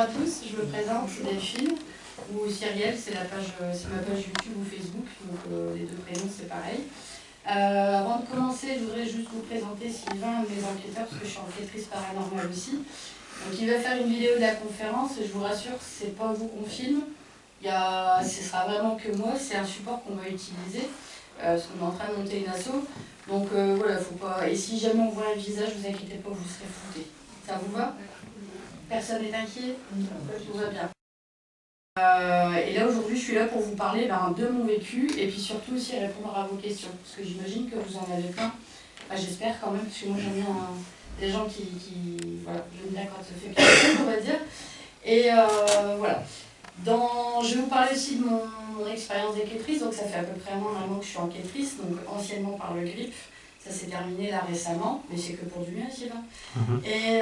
à tous, je me présente, Delphine, ou Cyrielle, c'est ma page YouTube ou Facebook, donc les deux prénoms c'est pareil. Avant de commencer, je voudrais juste vous présenter Sylvain, un de mes enquêteurs, parce que je suis enquêtrice paranormale aussi. Donc il va faire une vidéo de la conférence, et je vous rassure, c'est pas vous qu'on filme, ce sera vraiment que moi, c'est un support qu'on va utiliser, parce qu'on est en train de monter une asso. Donc voilà, faut pas. Et si jamais on voit un visage, vous inquiétez pas, vous serez flouté. Ça vous va? Personne n'est inquiet? Tout va bien. Et là aujourd'hui, je suis là pour vous parler de mon vécu et puis surtout aussi répondre à vos questions. Parce que j'imagine que vous en avez plein. Enfin, j'espère quand même, parce que moi j'aime bien des gens qui voilà, j'aime bien quand ça fait quelque chose, on va dire. Et voilà. Je vais vous parler aussi de mon expérience d'enquêtrice. Donc ça fait à peu près un an que je suis enquêtrice, donc anciennement par le GRIP. Ça s'est terminé là récemment, mais c'est que pour du bien, Sylvain. Et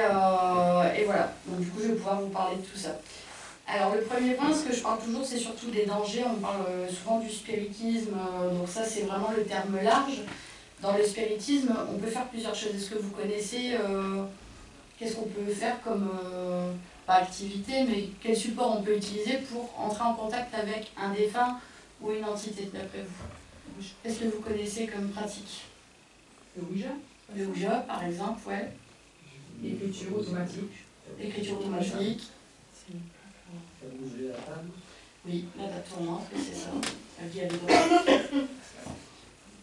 voilà, donc du coup je vais pouvoir vous parler de tout ça. Alors le premier point, ce que je parle toujours, c'est surtout des dangers. On parle souvent du spiritisme, donc ça c'est vraiment le terme large. Dans le spiritisme, on peut faire plusieurs choses. Est-ce que vous connaissez, qu'est-ce qu'on peut faire comme, pas activité, mais quel support on peut utiliser pour entrer en contact avec un défunt ou une entité, d'après vous? Qu'est-ce que vous connaissez comme pratique? Le Ouija. Le Ouija, par exemple, ouais. L'écriture automatique. L'écriture automatique. Faire bouger la table. Oui, la table tournante, c'est ça. Il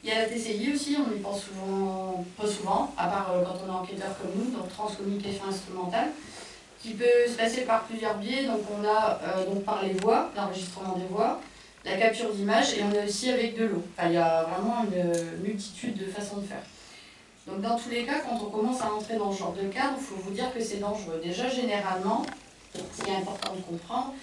y a la TCI aussi, on y pense souvent, pas souvent, à part quand on est enquêteur comme nous, donc transcommunication instrumentale, qui peut se passer par plusieurs biais. Donc on a donc par les voix, l'enregistrement des voix, la capture d'images, et on a aussi avec de l'eau. Enfin, il y a vraiment une multitude de façons de faire. Donc dans tous les cas, quand on commence à entrer dans ce genre de cadre, il faut vous dire que c'est dangereux. Déjà, généralement, ce qui est important de comprendre,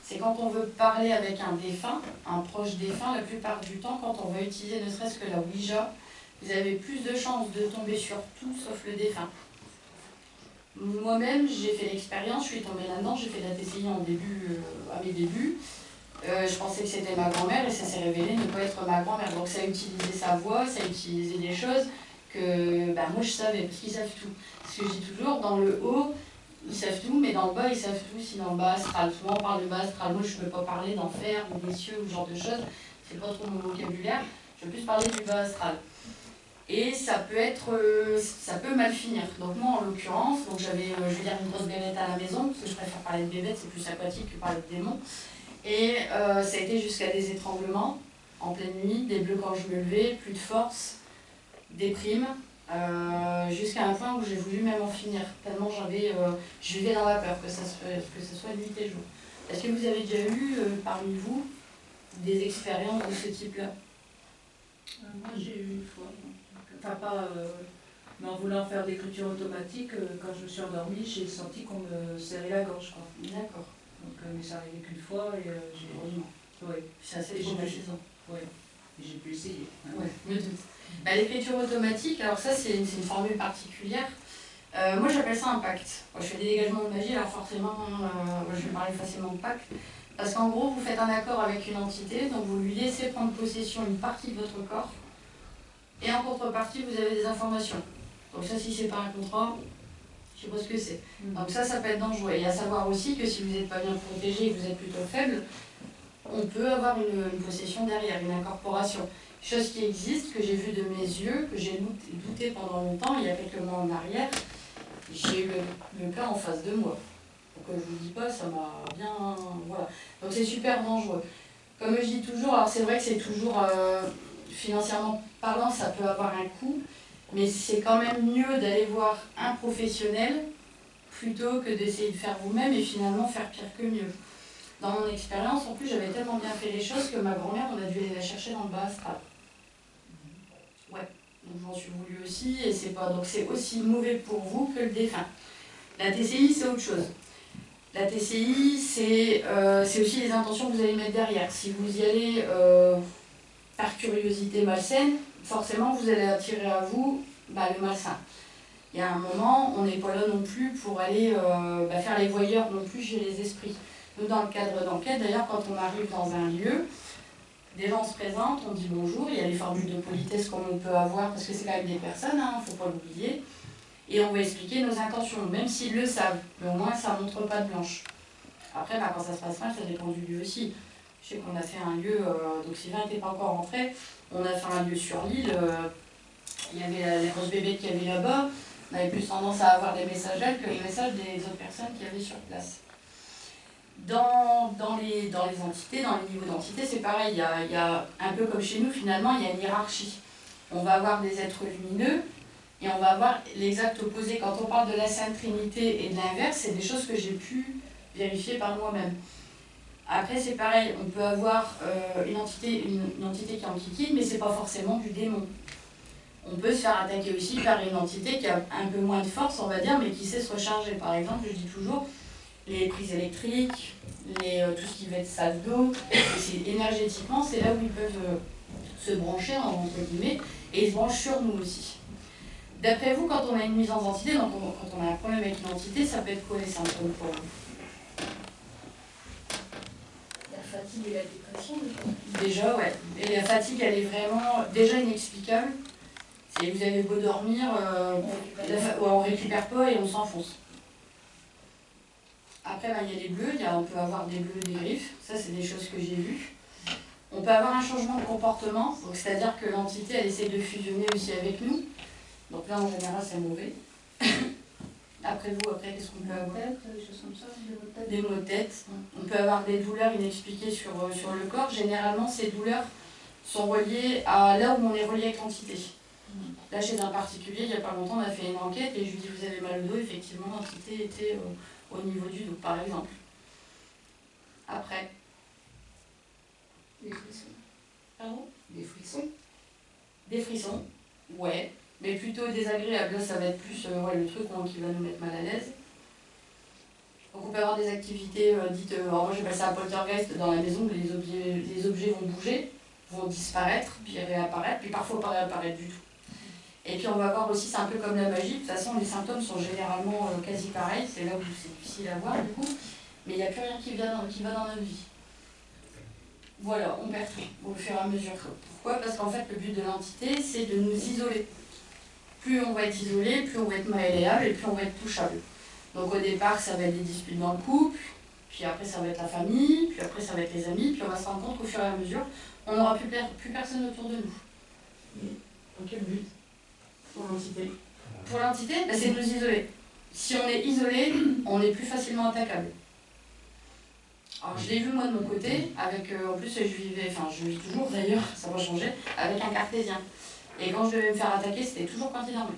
c'est quand on veut parler avec un défunt, un proche défunt, la plupart du temps, quand on va utiliser ne serait-ce que la Ouija, vous avez plus de chances de tomber sur tout sauf le défunt. Moi-même, j'ai fait l'expérience, je suis tombée là-dedans, j'ai fait la TCI à mes débuts. Je pensais que c'était ma grand-mère et ça s'est révélé ne pas être ma grand-mère. Donc ça a utilisé sa voix, ça a utilisé des choses que moi je savais, parce qu'ils savent tout. Ce que je dis toujours, dans le haut, ils savent tout, mais dans le bas, ils savent tout, si dans le bas astral. Souvent on parle de bas astral, moi je ne peux pas parler d'enfer ou des cieux ou ce genre de choses, c'est pas trop mon vocabulaire, je veux plus parler du bas astral. Et ça peut mal finir. Donc moi en l'occurrence, j'avais, je vais dire, une grosse bébête à la maison, parce que je préfère parler de bébête, c'est plus aquatique que parler de démons. Et ça a été jusqu'à des étranglements en pleine nuit, des bleus quand je me levais, plus de force, des primes, jusqu'à un point où j'ai voulu même en finir, tellement je vivais dans la peur que ça soit nuit et jour. Est-ce que vous avez déjà eu, parmi vous, des expériences de ce type-là? Moi j'ai eu une fois, enfin pas, mais en voulant faire l'écriture automatique, quand je me suis endormie, j'ai senti qu'on me serrait la gorge. D'accord. Donc mais ça arrivait qu'une fois et j'ai... Heureusement. Oui. C'est assez traumatisant. Oui. J'ai pu essayer. Ouais, me doute. L'écriture automatique, alors ça c'est une formule particulière. Moi j'appelle ça un pacte. Moi, je fais des dégagements de magie, alors forcément, je vais parler facilement de pacte. Parce qu'en gros, vous faites un accord avec une entité, donc vous lui laissez prendre possession d'une partie de votre corps, et en contrepartie, vous avez des informations. Donc ça, si c'est pas un contrat, je sais pas ce que c'est. Donc ça peut être dangereux. Et à savoir aussi que si vous n'êtes pas bien protégé et que vous êtes plutôt faible, on peut avoir une possession derrière, une incorporation. Chose qui existe, que j'ai vue de mes yeux, que j'ai douté pendant longtemps, il y a quelques mois en arrière. J'ai eu le cas en face de moi. Donc je vous dis pas, ça m'a bien... Voilà. Donc c'est super dangereux. Comme je dis toujours, alors c'est vrai que c'est toujours, financièrement parlant, ça peut avoir un coût, mais c'est quand même mieux d'aller voir un professionnel plutôt que d'essayer de faire vous-même et finalement faire pire que mieux. Dans mon expérience, en plus, j'avais tellement bien fait les choses que ma grand-mère, on a dû aller la chercher dans le bas astral. Ouais, donc j'en suis voulu aussi, et donc c'est aussi mauvais pour vous que le défunt. La TCI, c'est autre chose. La TCI, c'est aussi les intentions que vous allez mettre derrière. Si vous y allez par curiosité malsaine, forcément, vous allez attirer à vous le malsain. Il y a un moment, on n'est pas là non plus pour aller faire les voyeurs non plus chez les esprits. Nous, dans le cadre d'enquête, d'ailleurs, quand on arrive dans un lieu, des gens se présentent, on dit bonjour, il y a les formules de politesse comme on peut avoir, parce que c'est quand même des personnes, il ne faut pas l'oublier, et on va expliquer nos intentions, même s'ils le savent, mais au moins ça ne montre pas de blanche. Après, quand ça se passe mal, ça dépend du lieu aussi. Je sais qu'on a fait un lieu, donc Sylvain n'était pas encore rentré, on a fait un lieu sur l'île, il y avait les grosses bébêtes qu'il y avait là-bas, on avait plus tendance à avoir des messagères que les messages des autres personnes qui avaient sur place. Dans les entités, dans les niveaux d'entités, c'est pareil, il y a un peu comme chez nous, finalement, il y a une hiérarchie. On va avoir des êtres lumineux, et on va avoir l'exact opposé. Quand on parle de la Sainte Trinité et de l'inverse, c'est des choses que j'ai pu vérifier par moi-même. Après, c'est pareil, on peut avoir une entité qui est en kiki, mais c'est pas forcément du démon. On peut se faire attaquer aussi par une entité qui a un peu moins de force, on va dire, mais qui sait se recharger. Par exemple, je dis toujours, les prises électriques, tout ce qui va être salle d'eau, énergétiquement, c'est là où ils peuvent se brancher, entre guillemets, et ils se branchent sur nous aussi. D'après vous, quand on a une nuisance d'entité, donc quand on a un problème avec une entité, ça peut être quoi les symptômes pour vous? La fatigue et la dépression, Déjà, ouais. Et la fatigue, elle est vraiment déjà inexplicable. C'est vous avez beau dormir, on récupère pas et on s'enfonce. Après, il y a les bleus, on peut avoir des bleus, des griffes, ça c'est des choses que j'ai vues. On peut avoir un changement de comportement, c'est-à-dire que l'entité, elle essaie de fusionner aussi avec nous. Donc là, en général, c'est mauvais. Après vous, qu'est-ce qu'on peut avoir? Des choses comme ça, des maux de tête. On peut avoir des douleurs inexpliquées sur le corps. Généralement, ces douleurs sont reliées à là où on est relié avec l'entité. Là, chez un particulier, il n'y a pas longtemps, on a fait une enquête et je lui ai dit, vous avez mal au dos, effectivement, l'entité était au niveau du dos, par exemple. Après. des frissons. Pardon? Des frissons. Des frissons, ouais. Mais plutôt désagréable, là ça va être plus le truc qui va nous mettre mal à l'aise. Donc on peut avoir des activités dites, moi j'appelle ça un poltergeist dans la maison, où les objets vont bouger, vont disparaître, puis réapparaître, puis parfois pas réapparaître du tout. Et puis on va voir aussi, c'est un peu comme la magie, de toute façon les symptômes sont généralement quasi pareils, c'est là où c'est difficile à voir du coup, mais il n'y a plus rien qui va dans notre vie. Voilà, on perd tout au fur et à mesure. Pourquoi? Parce qu'en fait le but de l'entité c'est de nous isoler. Plus on va être isolé, plus on va être malléable et plus on va être touchable. Donc au départ, ça va être des disputes dans le couple, puis après ça va être la famille, puis après ça va être les amis, puis on va se rendre compte qu'au fur et à mesure, on n'aura plus personne autour de nous. Dans quel but pour l'entité? Pour l'entité, c'est de nous isoler. Si on est isolé, on est plus facilement attaquable. Alors je l'ai vu moi de mon côté, avec en plus je vis toujours d'ailleurs, ça va changer, avec un cartésien. Et quand je devais me faire attaquer, c'était toujours quand il dormait.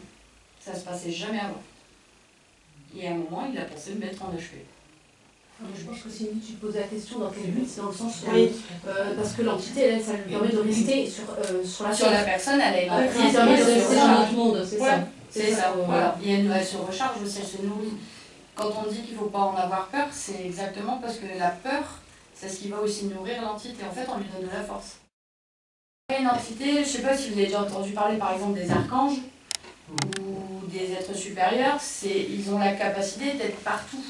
Ça se passait jamais avant. Et à un moment, il a pensé me mettre en HP. Je pense que Cindy, tu te posais la question dans quel but, c'est dans le sens où, Oui. parce que l'entité, elle, ça lui permet de rester Sur la personne, elle a une emprise, ça permet de elle se rester dans recharge. notre monde, c'est Ouais, ça. C'est ça, voilà. Et elle se recharge aussi, elle se nourrit. Quand on dit qu'il ne faut pas en avoir peur, c'est exactement parce que la peur, c'est ce qui va aussi nourrir l'entité. En fait, on lui donne de la force. Une entité, je ne sais pas si vous avez déjà entendu parler par exemple des archanges ou des êtres supérieurs, ils ont la capacité d'être partout.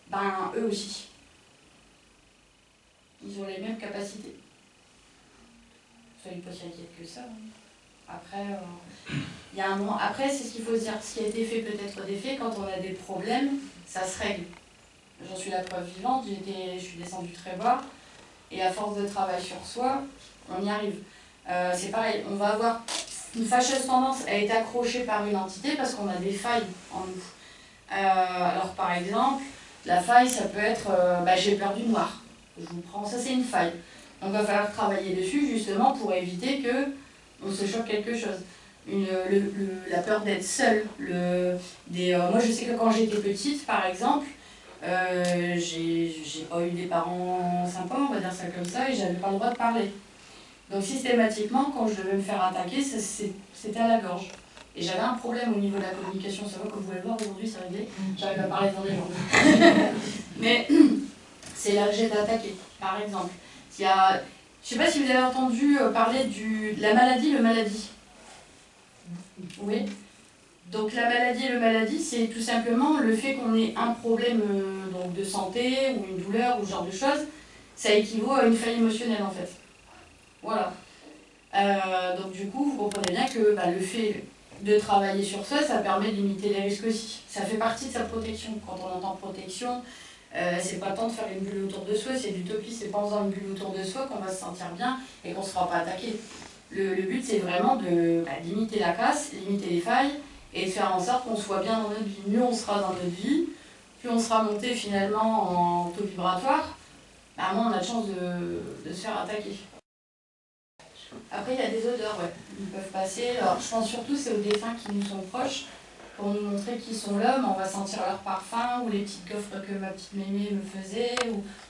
Ben, eux aussi. Ils ont les mêmes capacités. Soyez pas si inquiète que ça. Après, il y a un moment. Après, c'est ce qu'il faut se dire. Ce qui a été fait peut être des faits. Quand on a des problèmes, ça se règle. J'en suis la preuve vivante. Je suis descendue très bas. Et à force de travail sur soi, on y arrive. C'est pareil, on va avoir une fâcheuse tendance à être accroché par une entité parce qu'on a des failles en nous. Alors par exemple, la faille, ça peut être j'ai peur du noir. Je vous prends, ça c'est une faille. Donc il va falloir travailler dessus justement pour éviter qu'on se choque quelque chose. La peur d'être seule. Moi je sais que quand j'étais petite, par exemple, j'ai pas eu des parents sympas, on va dire ça comme ça, et j'avais pas le droit de parler. Donc systématiquement, quand je devais me faire attaquer, c'était à la gorge. Et j'avais un problème au niveau de la communication, ça va, comme vous pouvez le voir aujourd'hui, c'est réglé, j'arrive à parler dans les jambes. Mais c'est là que j'ai été attaquée, par exemple. Je sais pas si vous avez entendu parler de la maladie, le maladie. Oui. Donc la maladie et le maladie, c'est tout simplement le fait qu'on ait un problème donc de santé ou une douleur ou ce genre de choses, ça équivaut à une faille émotionnelle en fait. Voilà. Donc du coup, vous comprenez bien que le fait de travailler sur ça, ça permet de limiter les risques aussi. Ça fait partie de sa protection. Quand on entend protection, C'est pas tant de faire une bulle autour de soi, c'est l'utopie, c'est pas en faisant une bulle autour de soi qu'on va se sentir bien et qu'on ne sera pas attaqué. Le but, c'est vraiment de limiter la casse, limiter les failles et de faire en sorte qu'on soit bien dans notre vie. Mieux on sera dans notre vie, plus on sera monté finalement en taux vibratoire, moins on a de chance de se faire attaquer. Après, il y a des odeurs, ouais, ils peuvent passer. Alors, je pense surtout c'est aux défunts qui nous sont proches, pour nous montrer qu'ils sont là, mais on va sentir leur parfum, ou les petites coffres que ma petite mémé me faisait,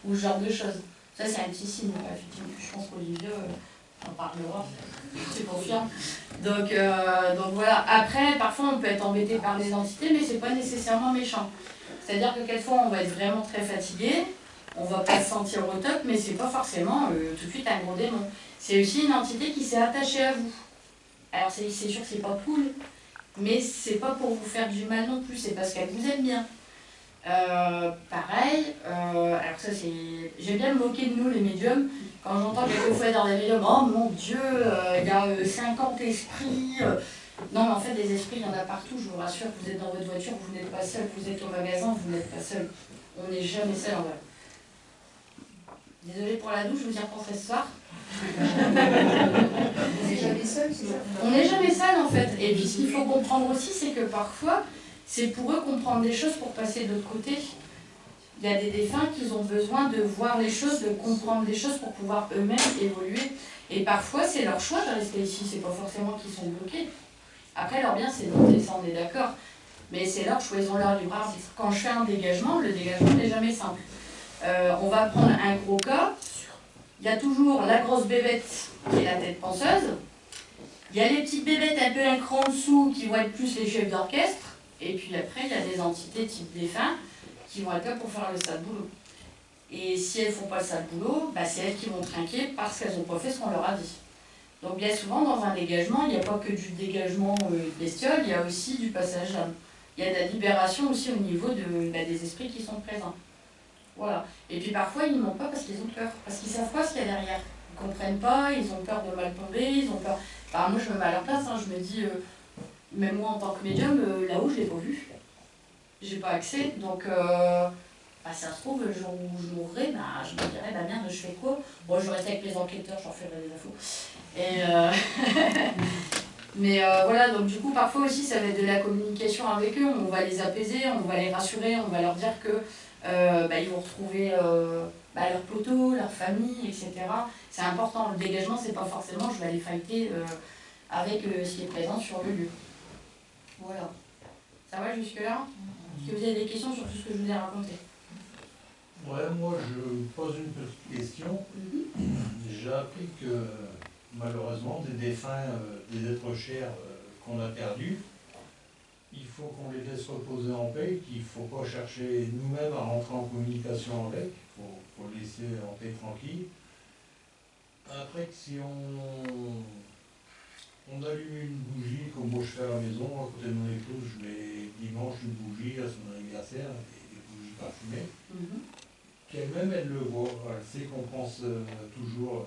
ou ce genre de choses. Ça, c'est un petit signe, effectivement. Je pense qu'Olivier en parlera, tu confirmes. Donc voilà. Après, parfois, on peut être embêté par des entités, mais c'est pas nécessairement méchant. C'est-à-dire que quelquefois, on va être vraiment très fatigué, on va pas se sentir au top, mais c'est pas forcément tout de suite un gros démon. C'est aussi une entité qui s'est attachée à vous. Alors, c'est sûr que c'est pas cool, mais c'est pas pour vous faire du mal non plus, c'est parce qu'elle vous aime bien. Pareil, alors ça c'est... J'aime bien me moquer de nous les médiums, quand j'entends quelquefois dans les médiums, oh mon Dieu, il y a 50 esprits. Non mais en fait des esprits, il y en a partout, je vous rassure, vous êtes dans votre voiture, vous n'êtes pas seul, vous êtes au magasin, vous n'êtes pas seul. On n'est jamais seul en vrai. Désolée pour la douche, je vous y repensais ce soir. On n'est jamais seul, c'est ça? On n'est jamais seul en fait. Et puis ce qu'il faut comprendre aussi, c'est que parfois, c'est pour eux comprendre des choses pour passer de l'autre côté. Il y a des défunts qui ont besoin de voir les choses, de comprendre des choses pour pouvoir eux-mêmes évoluer. Et parfois, c'est leur choix de rester ici, c'est pas forcément qu'ils sont bloqués. Après, leur bien, c'est de monter, ça on est d'accord. Mais c'est leur choix, ils ont leur libre arbitre. Quand je fais un dégagement, le dégagement n'est jamais simple. On va prendre un gros cas. Il y a toujours la grosse bébête qui est la tête penseuse. Il y a les petites bébêtes un peu un cran en dessous qui vont être plus les chefs d'orchestre. Et puis après, il y a des entités type défunts qui vont être là pour faire le sale boulot. Et si elles ne font pas le sale boulot, c'est elles qui vont trinquer parce qu'elles n'ont pas fait ce qu'on leur a dit. Donc bien souvent, dans un dégagement, il n'y a pas que du dégagement bestiole, il y a aussi du passage d'âme. Il y a de la libération aussi au niveau des esprits qui sont présents. Voilà. Et puis parfois, ils ne mentent pas parce qu'ils ont peur, parce qu'ils ne savent pas ce qu'il y a derrière. Ils ne comprennent pas, ils ont peur de mal tomber, ils ont peur... Enfin, moi, je me mets à leur place, je me dis, même moi en tant que médium, là-haut, je ne l'ai pas vu. J'ai pas accès, donc si ça se trouve, le jour où je mourrai, je me dirais, merde, je fais quoi? Bon, je reste avec les enquêteurs, j'en ferai des infos. Mais voilà, donc du coup, parfois aussi, ça va être de la communication avec eux, on va les apaiser, on va les rassurer, on va leur dire que ils vont retrouver leur poteau, leur famille, etc. C'est important, le dégagement, c'est pas forcément je vais aller fighter avec ce qui est présent sur le lieu. Voilà. Ça va jusque-là? Est-ce que vous avez des questions sur tout ce que je vous ai raconté? Ouais, moi je pose une petite question. J'ai appris que malheureusement des défunts, des êtres chers qu'on a perdus, il faut qu'on les laisse reposer en paix, qu'il ne faut pas chercher nous-mêmes à rentrer en communication avec, il faut les laisser en paix tranquille. Après que si on allume une bougie, comme moi je fais à la maison, à côté de mon épouse, je mets dimanche une bougie à son anniversaire, des bougies parfumées, qu'elle-même elle le voit, elle sait qu'on pense toujours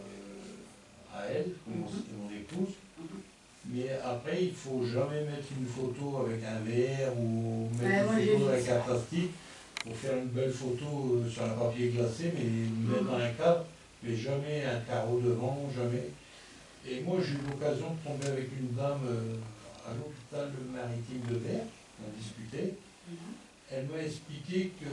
à elle, comme c'était mon épouse. Mais après, il ne faut jamais mettre une photo avec un verre ou mettre une photo avec un plastique pour faire une belle photo sur un papier glacé, mais mettre dans un cadre, mais jamais un carreau devant, jamais. Et moi, j'ai eu l'occasion de tomber avec une dame à l'hôpital maritime de Berck, on a discuté. Elle m'a expliqué que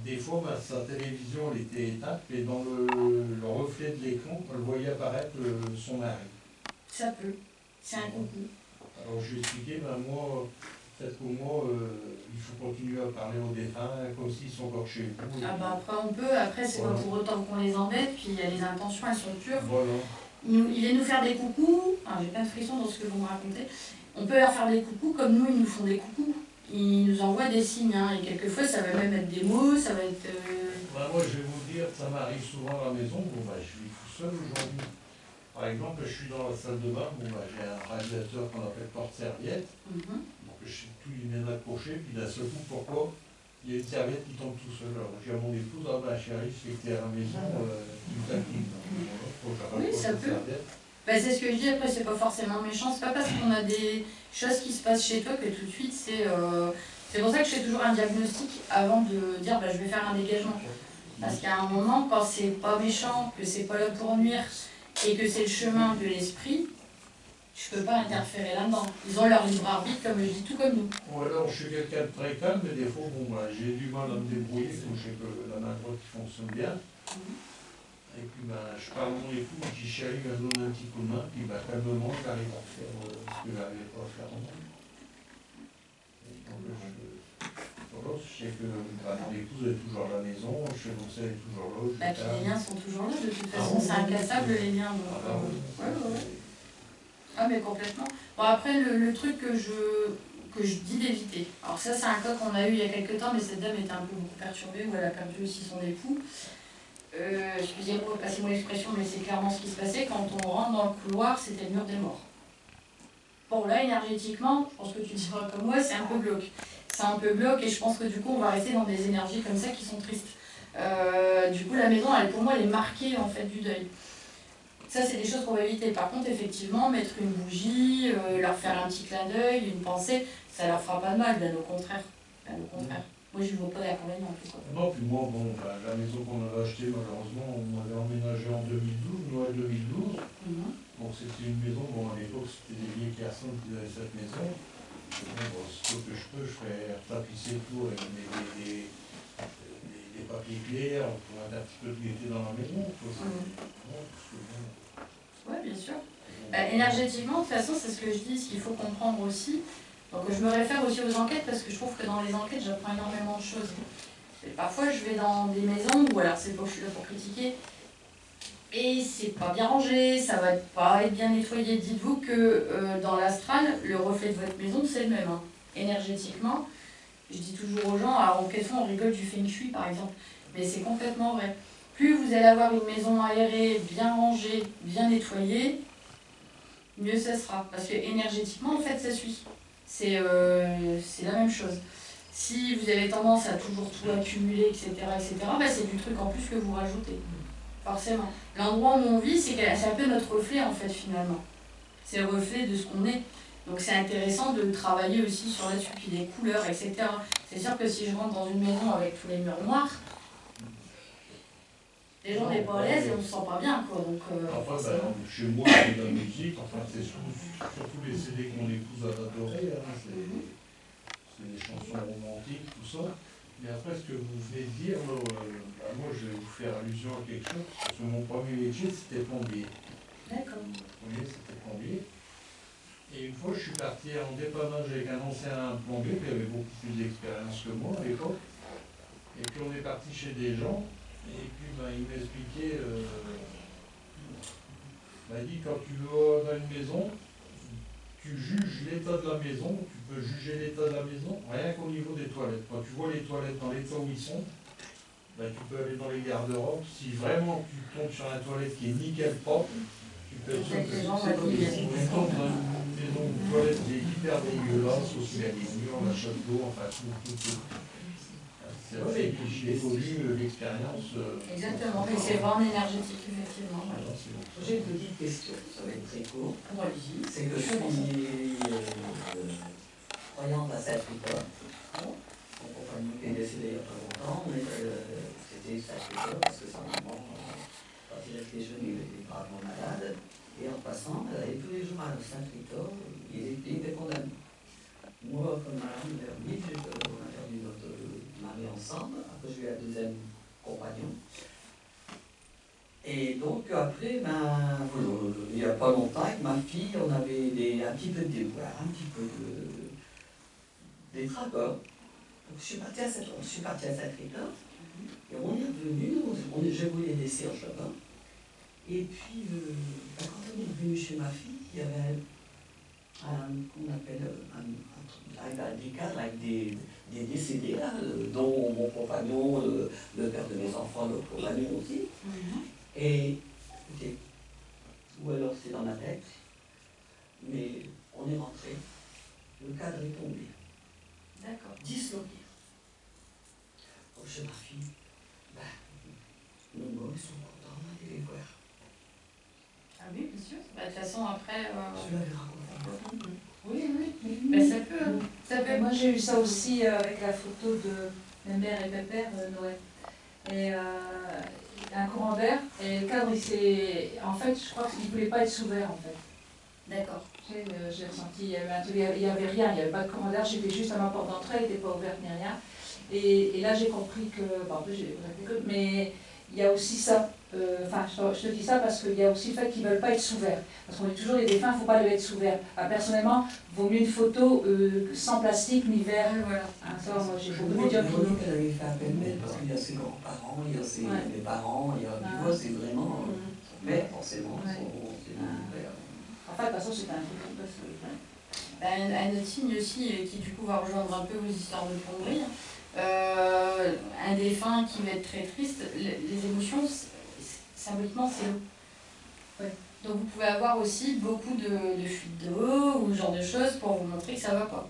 des fois, sa télévision elle était éteinte, mais dans le reflet de l'écran, elle voyait apparaître son mari. Ça peut. C'est un coucou. Alors je lui ai expliqué, moi, peut-être qu'au moins, il faut continuer à parler aux défunts, comme s'ils sont encore chez vous. Après on peut, après c'est pas pour autant qu'on les embête, puis les intentions elles sont pures. Voilà. Il vient nous faire des coucous, j'ai plein de frissons dans ce que vous me racontez. On peut leur faire des coucous comme nous, ils nous font des coucous. Ils nous envoient des signes, et quelquefois ça va même être des mots, ça va être... Moi je vais vous dire, ça m'arrive souvent à la maison, je vis tout seul aujourd'hui. Par exemple, je suis dans la salle de bain, j'ai un radiateur qu'on appelle porte-serviette, tout il vient d'accrocher, puis d'un seul coup, pourquoi il y a une serviette qui tombe tout seul. Alors j'ai à mon épouse, chérie, je sais que t'es à la maison, tu me taquines. Oui, ça peut. C'est ce que je dis, après c'est pas forcément méchant, c'est pas parce qu'on a des choses qui se passent chez toi que tout de suite C'est pour ça que je fais toujours un diagnostic avant de dire je vais faire un dégagement. Parce qu'à un moment, quand c'est pas méchant, que c'est pas là pour nuire, et que c'est le chemin de l'esprit, je peux pas interférer là-dedans. Ils ont leur libre arbitre, comme je dis, tout comme nous. Ou alors je suis quelqu'un de très calme, mais des fois, j'ai du mal à me débrouiller, donc je sais que la main droite qui fonctionne bien. Et puis je parle à mon époux, qui chérie me donne un petit coup de main, puis calmement, j'arrive à faire ce que j'arrivais pas à faire avant. Donc je sais que mon épouse est toujours à la maison, chez mon elle est toujours là. Puis les liens sont toujours là, de toute façon, c'est incassable les liens. Donc, ouais. Ah mais complètement. Bon après le truc que je dis d'éviter. Alors ça c'est un cas qu'on a eu il y a quelques temps, mais cette dame était un peu beaucoup perturbée, où elle a perdu aussi son époux. Excusez-moi, passez-moi l'expression, mais c'est clairement ce qui se passait. Quand on rentre dans le couloir, c'était le mur des morts. Bon là énergétiquement, je pense que tu diras comme moi, c'est un peu glauque. C'est un peu glauque et je pense que du coup on va rester dans des énergies comme ça qui sont tristes. Du coup la maison, pour moi, elle est marquée en fait du deuil. Ça, c'est des choses qu'on va éviter. Par contre, effectivement, mettre une bougie, leur faire un petit clin d'œil, une pensée, ça leur fera pas de mal, bien au contraire. Moi, je ne vois pas d'inconvénient en tout cas. Non, puis moi, la maison qu'on avait achetée, malheureusement, on avait emménagé en 2012, Noël 2012. Bon, c'était une maison, à l'époque, c'était des vieilles personnes qui avaient cette maison. Ce que je peux, je ferais tapisser tout avec des papiers clairs pour mettre un petit peu de gaieté dans la maison. Oui, bien sûr. Énergétiquement, de toute façon, c'est ce que je dis, ce qu'il faut comprendre aussi. Donc je me réfère aussi aux enquêtes parce que je trouve que dans les enquêtes, j'apprends énormément de choses. Et parfois, je vais dans des maisons où, alors c'est pas que je suis là pour critiquer, et c'est pas bien rangé, ça va pas être bien nettoyé. Dites-vous que dans l'astral, le reflet de votre maison, c'est le même. Hein. Énergétiquement, je dis toujours aux gens, alors quelquefois on rigole du feng shui par exemple, mais c'est complètement vrai. Plus vous allez avoir une maison aérée, bien rangée, bien nettoyée, mieux ça sera. Parce que énergétiquement, en fait, ça suit. C'est la même chose. Si vous avez tendance à toujours tout accumuler, etc., c'est du truc en plus que vous rajoutez. Forcément. L'endroit où on vit, c'est un peu notre reflet, en fait, finalement. C'est le reflet de ce qu'on est. Donc c'est intéressant de travailler aussi sur là-dessus, puis les couleurs, etc. C'est sûr que si je rentre dans une maison avec tous les murs noirs, les gens n'est pas à l'aise et on ne se sent pas bien, quoi. Donc, chez moi, c'est de la musique, c'est surtout les CD que mon épouse a adoré, c'est des chansons romantiques, tout ça. Mais après, ce que vous venez de dire, moi, je vais vous faire allusion à quelque chose, parce que mon premier métier, c'était plombier. D'accord. Mon premier, c'était plombier. Et une fois, je suis parti en dépannage avec un ancien plombier qui avait beaucoup plus d'expérience que moi à l'époque. Et puis, on est parti chez des gens. Et puis il m'expliquait, il m'a dit quand tu vas dans une maison, tu juges l'état de la maison, tu peux juger l'état de la maison rien qu'au niveau des toilettes. Quand tu vois les toilettes dans l'état où ils sont, tu peux aller dans les garde-robes. Si vraiment tu tombes sur une toilette qui est nickel propre, tu peux être sûr que c'est comme si tu tombes dans une maison où une toilette qui est hyper dégueulasse, aussi la murs, la chatte d'eau, enfin tout. C'est vrai, et puis j'évolue l'expérience. Exactement, mais c'est vraiment énergétique, effectivement. J'ai une petite question, ça va être très court. C'est que je suis croyante à Sacré-Cœur. Mon compagnon qui est décédé il n'y a pas longtemps, mais c'était Sacré-Cœur parce que sa maman, quand il était jeune, il était gravement malade. Et en passant, elle allait tous les jours à Sacré-Cœur, il était condamné. Moi, comme madame Vermille, on a perdu notre mari ensemble, après j'ai eu un deuxième compagnon. Et donc après, il n'y a pas longtemps, avec ma fille, on avait un petit peu de déboire, un petit peu des travaux. Donc je suis partie à Sacré-Cœur, et on est revenu, je voulais laisser en chemin. Et puis, quand on est revenu chez ma fille, il y avait qu'on appelle des cadres avec des décédés, là, dont mon compagnon, le père de mes enfants, le compagnon aussi. Et écoutez, ou alors c'est dans ma tête, mais on est rentré, le cadre est tombé. D'accord. Disloqué. Donc chez ma fille, nos gars, ils sont contents d'aller les voir. Ah oui, bien sûr. De toute façon, après... Je l'avais raconté. Oui. Mais ça peut. Ça peut... Moi j'ai eu ça aussi avec la photo de mère et pépère Noël. Et un courant d'air, et le cadre il s'est. En fait, je crois qu'il ne voulait pas être ouvert en fait. D'accord. J'ai ressenti, il y avait un truc, il n'y avait rien, il n'y avait pas de courant d'air, j'étais juste à ma porte d'entrée, elle n'était pas ouverte ni rien. Et là j'ai compris que. Bon, en plus j'ai des mais il y a aussi ça. Enfin, je te dis ça parce qu'il y a aussi le fait qu'ils ne veulent pas être sous verre. Parce qu'on dit toujours les défunts, il ne faut pas les mettre sous verre. Personnellement, il vaut mieux une photo sans plastique ni verre. Voilà. Encore, moi j'ai Je beaucoup de me médiums dis qui l'ont. qu'elle avait fait appel mail parce qu'il y a ses grands-parents, il y a ses mes parents, il y a, tu vois, c'est vraiment. Mais forcément, c'est mon père. En fait, de toute façon, c'était un truc parce que. Un autre signe aussi, qui du coup va rejoindre un peu vos histoires de plomberie, un défunt qui va être très triste, les émotions, symboliquement, c'est l'eau. Ouais. Donc vous pouvez avoir aussi beaucoup de fuites d'eau ou ce genre de choses pour vous montrer que ça va pas.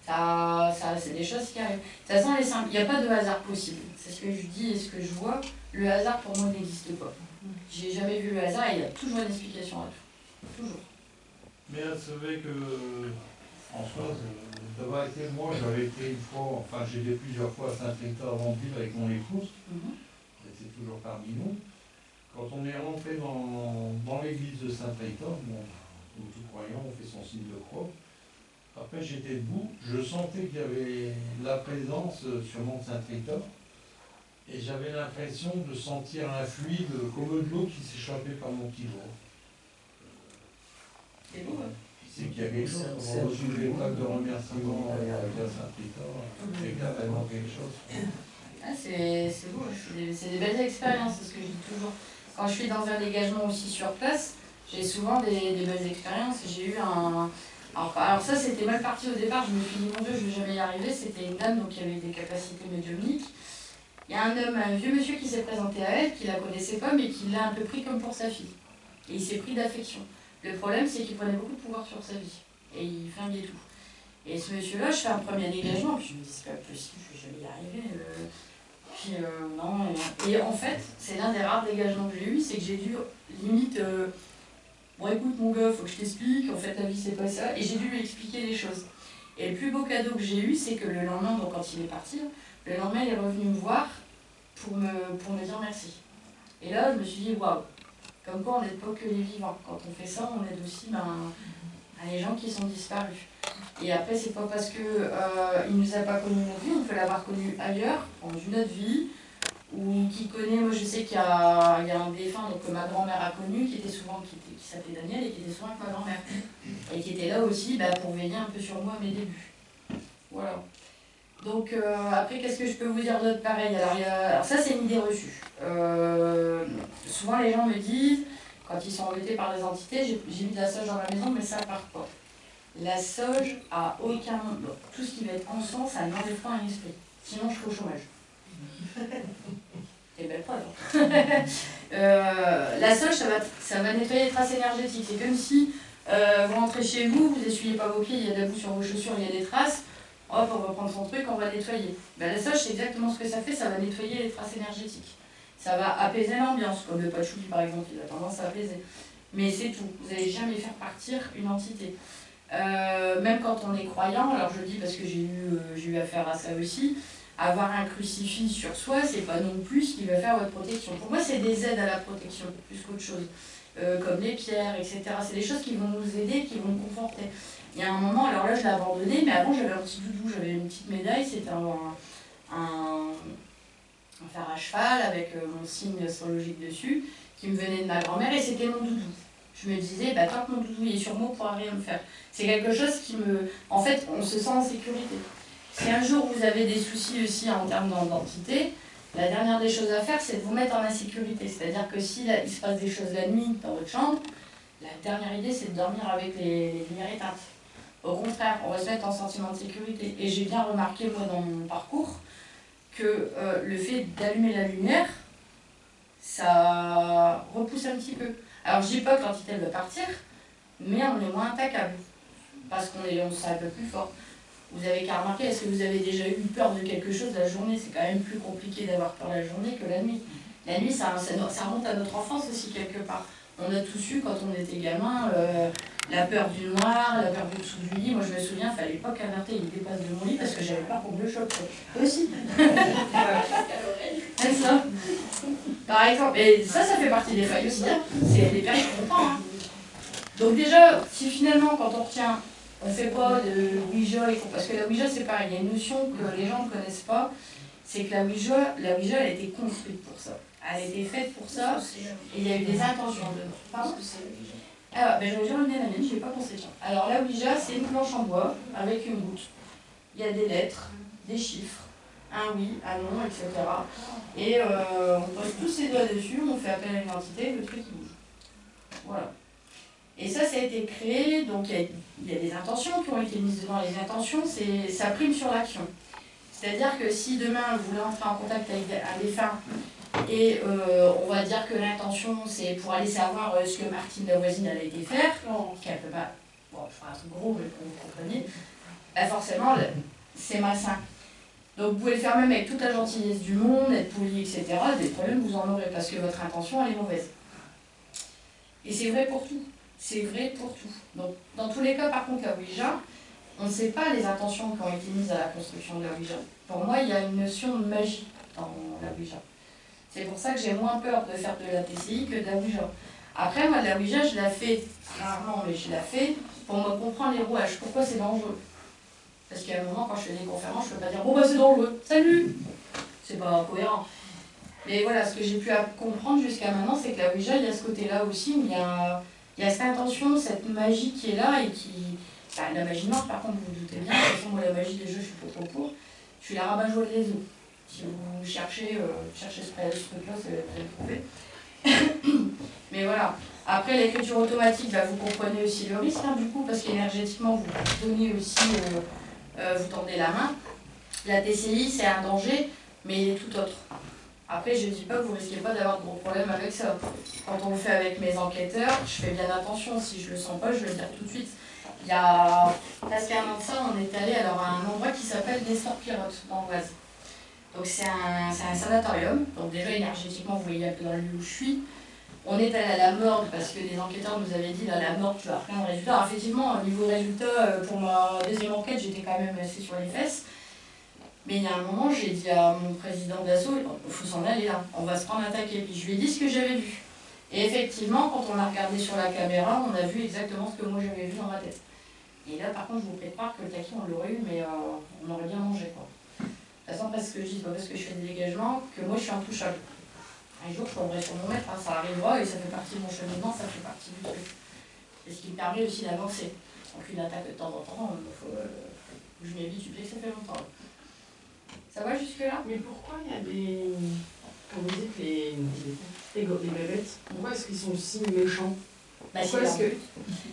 Ça, c'est des choses qui arrivent. De toute façon, il n'y a pas de hasard possible. C'est ce que je dis et ce que je vois. Le hasard, pour moi, n'existe pas. J'ai jamais vu le hasard et il y a toujours une explication à tout. Toujours. Mais c'est vrai que Françoise, d'avoir été, moi j'avais été une fois, enfin j'étais plusieurs fois à Saint-Victor-en-Ville avec mon épouse, elle était toujours parmi nous. Quand on est rentré dans l'église de Saint-Victor, bon, comme tout croyant, on fait son signe de croix. Après j'étais debout, je sentais qu'il y avait la présence sur mon Saint-Victor. Et j'avais l'impression de sentir un fluide comme de l'eau qui s'échappait par mon petit doigt. C'est beau, hein. C'est qu'il y a quelque chose, on a reçu des plaques de remerciement avec la Saint-Victor, c'est vraiment quelque chose. Ah, c'est beau, c'est des belles expériences, c'est ce que je dis toujours. Quand je suis dans un dégagement aussi sur place, j'ai souvent des belles expériences. J'ai eu un... Alors ça, c'était mal parti au départ, je me suis dit, mon Dieu, je ne vais jamais y arriver. C'était une dame donc, qui avait des capacités médiumniques. Il y a un homme, un vieux monsieur qui s'est présenté à elle, qui ne la connaissait pas, mais qui l'a un peu pris comme pour sa fille. Et il s'est pris d'affection. Le problème, c'est qu'il prenait beaucoup de pouvoir sur sa vie. Et il flinguait tout. Et ce monsieur-là, je fais un premier dégagement, puis je me dis, c'est pas possible, je vais jamais y arriver. Puis non. Et en fait, c'est l'un des rares dégagements que j'ai eu, c'est que j'ai dû, limite, bon écoute mon gars, faut que je t'explique, en fait la vie c'est pas ça. Et j'ai dû lui expliquer les choses. Et le plus beau cadeau que j'ai eu, c'est que le lendemain, donc quand il est parti, le lendemain, il est revenu me voir pour me dire merci. Et là, je me suis dit, waouh, comme quoi on n'aide pas que les vivants. Quand on fait ça, on aide aussi les gens qui sont disparus. Et après, c'est pas parce qu'il ne nous a pas connus notre vie, on peut l'avoir connu ailleurs, dans une autre vie, ou qui connaît, moi je sais qu'il y a un défunt donc, que ma grand-mère a connu, qui s'appelait Daniel et qui était souvent avec ma grand-mère. Et qui était là aussi pour veiller un peu sur moi à mes débuts. Voilà. Donc après, qu'est-ce que je peux vous dire d'autre pareil? Alors ça, c'est une idée reçue. Souvent, les gens me disent, quand ils sont embêtés par des entités, j'ai mis de la sauge dans ma maison, mais ça part pas. La sauge a aucun... Bon, tout ce qui va être encens, ça n'enlève pas un esprit. Sinon, je serai au chômage. C'est belle preuve. La sauge, ça va nettoyer les traces énergétiques. C'est comme si vous rentrez chez vous, vous essuyez pas vos pieds, il y a de la boue sur vos chaussures, il y a des traces. Hop, on va prendre son truc, on va nettoyer. La sauge, c'est exactement ce que ça fait, ça va nettoyer les traces énergétiques. Ça va apaiser l'ambiance, comme le patchouli par exemple, il a tendance à apaiser. Mais c'est tout, vous n'allez jamais faire partir une entité. Même quand on est croyant, alors je le dis parce que j'ai eu affaire à ça aussi, avoir un crucifix sur soi, c'est pas non plus ce qui va faire votre protection. Pour moi, c'est des aides à la protection, plus qu'autre chose. Comme les pierres, etc. C'est des choses qui vont nous aider, qui vont nous conforter. Il y a un moment, alors là je l'ai abandonné, mais avant j'avais un petit doudou, j'avais une petite médaille, c'était un fer à cheval avec mon signe astrologique dessus, qui me venait de ma grand-mère et c'était mon doudou. Je me disais, tant que mon doudou est sur moi, on ne pourra rien me faire. C'est quelque chose qui me... En fait, on se sent en sécurité. Si un jour vous avez des soucis aussi en termes d'identité, la dernière des choses à faire, c'est de vous mettre en insécurité. C'est-à-dire que s'il se passe des choses la nuit dans votre chambre, la dernière idée, c'est de dormir avec les lumières éteintes. Au contraire, on va se mettre en sentiment de sécurité. Et j'ai bien remarqué, moi, dans mon parcours, que le fait d'allumer la lumière, ça repousse un petit peu. Alors, je dis pas que l'entité va partir, mais on est moins attaquable. Parce qu'on se sent un peu plus fort. Vous avez qu'à remarquer, est-ce que vous avez déjà eu peur de quelque chose la journée? C'est quand même plus compliqué d'avoir peur la journée que la nuit. La nuit, ça remonte à notre enfance aussi, quelque part. On a tous eu, quand on était gamin, la La peur du noir, la peur du dessous du lit. Moi, je me souviens, il fallait pas qu'Averté il dépasse de mon lit parce que j'avais peur qu'on me le choque. Toi aussi. C'est ça. Par exemple, et ça fait partie des failles aussi. Hein. C'est les périls qu'on prend. Hein. Donc déjà, si finalement, quand on retient, on ne fait pas de Ouija, parce que la Ouija, c'est pareil, il y a une notion que les gens ne connaissent pas, c'est que la Ouija, elle a été construite pour ça. Elle a été faite pour ça, et il y a eu des intentions dedans. Pardon ? Alors, je vais dire la mienne, je n'y ai pas pensé. Tiens. Alors la Ouija, c'est une planche en bois avec une goutte. Il y a des lettres, des chiffres, un oui, un non, etc. Et on pose tous ses doigts dessus, on fait appel à une entité, le truc bouge. Voilà. Et ça a été créé, donc il y a des intentions qui ont été mises dedans. Les intentions, ça prime sur l'action. C'est-à-dire que si demain vous voulez entrer en contact avec un défunt, et on va dire que l'intention c'est pour aller savoir ce que Martine la voisine elle a été faire, qu'elle peut pas, bon je ferai un truc gros mais que vous compreniez, bah forcément c'est malsain. Donc vous pouvez le faire même avec toute la gentillesse du monde, être poli, etc. Des problèmes vous en aurez parce que votre intention elle est mauvaise. Et c'est vrai pour tout. C'est vrai pour tout. Donc dans tous les cas par contre la Ouija, on ne sait pas les intentions qui ont été mises à la construction de la Ouija. Pour moi il y a une notion de magie dans la Ouija. C'est pour ça que j'ai moins peur de faire de la TCI que de la Ouija. Après, moi, de la Ouija, je la fais rarement, mais je la fais pour me comprendre les rouages. Pourquoi c'est dangereux? Parce qu'à un moment, quand je fais des conférences, je ne peux pas dire « Bon, bah, c'est dangereux, salut !» C'est pas cohérent. Mais voilà, ce que j'ai pu comprendre jusqu'à maintenant, c'est que la Ouija, il y a ce côté-là aussi, où il y a cette intention, cette magie qui est là et qui... Bah, la magie noire, par contre, vous vous doutez bien, de toute façon, moi, la magie des jeux, je suis pas trop pour. Je suis la rabat-joie de les eaux. Si vous cherchez ce truc-là, vous allez le trouver. Mais voilà. Après, l'écriture automatique, bah, vous comprenez aussi le risque, hein, du coup, parce qu'énergétiquement, vous donnez aussi, vous tendez la main. La TCI, c'est un danger, mais il est tout autre. Après, je ne dis pas que vous ne risquez pas d'avoir de gros problèmes avec ça. Quand on le fait avec mes enquêteurs, je fais bien attention. Si je ne le sens pas, je vais le dire tout de suite. Il y a presque un an de ça, on est allé à un endroit qui s'appelle Nestor Pirotte, dans l'Oise. Donc c'est un sanatorium, donc déjà énergétiquement vous voyez un peu dans le lieu où je suis. On est allé à la morgue parce que les enquêteurs nous avaient dit là la morgue tu vas plein de résultats. Alors effectivement au niveau résultat pour ma deuxième enquête j'étais quand même assez sur les fesses. Mais il y a un moment j'ai dit à mon président d'assaut, il faut s'en aller là, on va se prendre attaquer. Puis je lui ai dit ce que j'avais vu. Et effectivement quand on a regardé sur la caméra on a vu exactement ce que moi j'avais vu dans ma tête. Et là par contre je vous prépare que le taquet on l'aurait eu mais on aurait bien mangé quoi. De toute façon, parce que je dis, pas parce que je fais des dégagements, que moi je suis intouchable. Un jour je tomberai sur mon maître, hein, ça arrivera et ça fait partie de mon cheminement, ça fait partie du truc. C'est ce qui me permet aussi d'avancer. Donc une attaque de temps en temps, je m'y habitue, que ça fait longtemps. Ça va jusque-là? Mais pourquoi il y a des... Quand vous dites les bébêtes, pourquoi est-ce qu'ils sont si méchants? Bah, pourquoi est-ce que...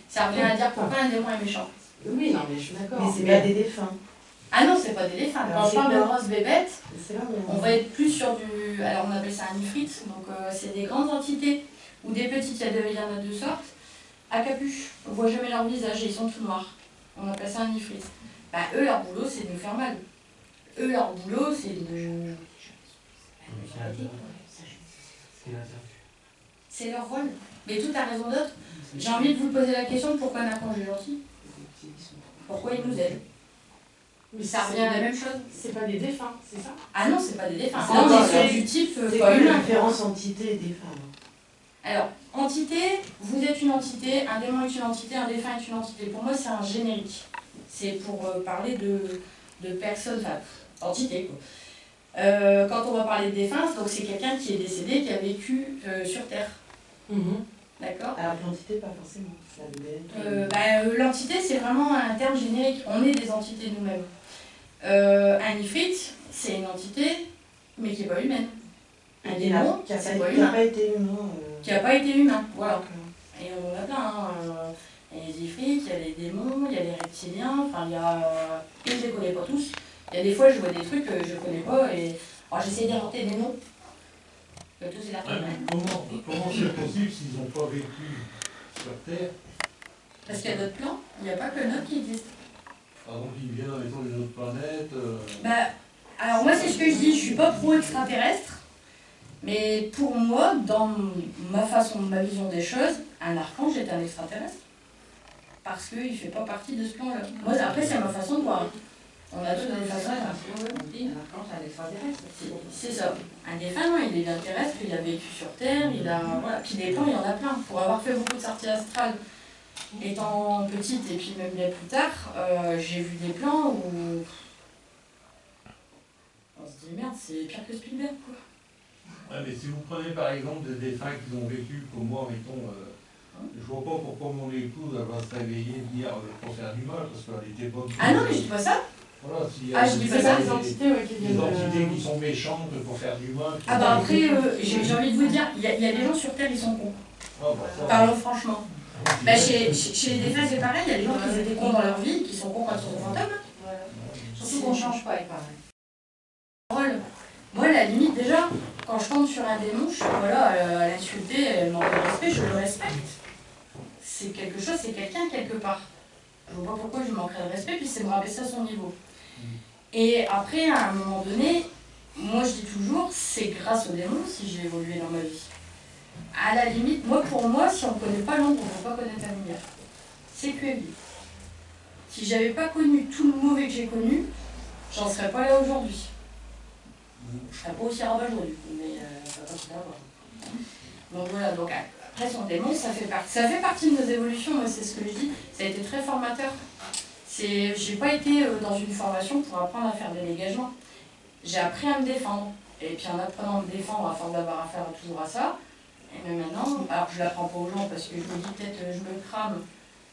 Ça revient à dire pourquoi un démon est méchant. Oui, non, mais je suis d'accord. Mais c'est pas des défunts. Ah non, c'est pas des défunts. Quand je parle de grosses bébêtes, on va être plus sur du... Alors on appelle ça un ifrit, donc c'est des grandes entités ou des petites, il y en a deux sortes, à capuche. On voit jamais leur visage et ils sont tout noirs. On appelle ça un ifrit. Bah eux, leur boulot, c'est de nous faire mal. Eux, leur boulot, c'est de... C'est leur rôle. Mais tout a raison d'être. J'ai envie de vous poser la question, pourquoi un archange est gentil? Pourquoi il nous aide? Mais ça revient à la même chose. C'est pas des défunts, c'est ça? Ah non, c'est pas des défunts. Là, on est sur du type c'est pas quoi humain. la différence entité et défunt? Alors, entité, vous êtes une entité, un démon est une entité, un défunt est une entité. Pour moi, c'est un générique. C'est pour parler de personnes, enfin, entité quoi. Quand on va parler de défunt, donc c'est quelqu'un qui est décédé, qui a vécu sur Terre. D'accord? Alors l'entité, pas forcément. L'entité, c'est vraiment un terme générique. On est des entités nous-mêmes. Un ifrit, c'est une entité, mais qui n'est pas humaine. Un démon, c'est pas humain. Qui n'a pas été humain. Qui n'a pas été humain, voilà. Et on en a plein. Hein. Il y a les ifrits, il y a les démons, il y a les reptiliens, enfin il y a... Et je ne les connais pas tous. Il y a des fois, je vois des trucs que je ne connais pas et... Alors j'essaie d'inventer des noms. Comment c'est possible s'ils n'ont pas vécu sur Terre? Parce qu'il y a d'autres plans, il n'y a pas que le nôtre qui existe. Ah donc ils viennent mettons d'une autre planète Alors moi c'est ce que je dis, je suis pas pro-extraterrestre, mais pour moi, dans ma façon, ma vision des choses, un archange est un extraterrestre. parce qu'il ne fait pas partie de ce plan-là. Moi, après, c'est ma façon de voir. On a tous des façons de voir. On dit, un extraterrestre. C'est ça. Un défunt, non, il est bien terrestre, il a vécu sur Terre, il a. Voilà. Puis des plans, il y en a plein. Pour avoir fait beaucoup de sorties astrales, étant petite et puis même bien plus tard, j'ai vu des plans où. On se dit merde, c'est pire que Spielberg, quoi. Ouais, mais si vous prenez par exemple des défunts qui ont vécu comme moi, mettons, je vois pas pourquoi mon épouse elle va se réveiller et dire pour faire du mal, parce qu'elle était bonne. Ah non, mais je dis pas ça. Voilà, s'il y Ah, je dis pas ça. Les entités qui des viennent. entités qui sont méchantes pour faire du mal. Ah bah après, j'ai envie de vous dire, il y a des gens sur Terre, ils sont cons. Ah, bah, ça, Parlons franchement. Bah, chez les défunts, c'est pareil, il y a des gens qui étaient cons dans leur vie, qui sont cons quand ils sont fantômes. Voilà. Surtout qu'on ne change pas, il paraît. Moi, à la limite, déjà, quand je tombe sur un démon, je suis voilà, à l'insulter, elle manque de respect, je le respecte. C'est quelque chose, c'est quelqu'un quelque part. Je vois pas pourquoi je lui manquerais de respect, puis c'est me rabaisser à son niveau. Et après, à un moment donné, moi je dis toujours, c'est grâce au démon si j'ai évolué dans ma vie. À la limite, moi pour moi, si on ne connaît pas l'ombre, on ne peut pas connaître la lumière. C'est QFD. Si j'avais pas connu tout le mauvais que j'ai connu, j'en serais pas là aujourd'hui. Je serais pas aussi rabat-joie du coup, mais ça va pas tout avoir. Donc voilà, donc après son démon, ça fait partie de nos évolutions, moi c'est ce que je dis, ça a été très formateur. J'ai pas été dans une formation pour apprendre à faire des dégagements. J'ai appris à me défendre. Et puis en apprenant à me défendre, à force d'avoir affaire toujours à ça, et même maintenant, alors je l'apprends pas aux gens parce que je me dis peut-être je me crame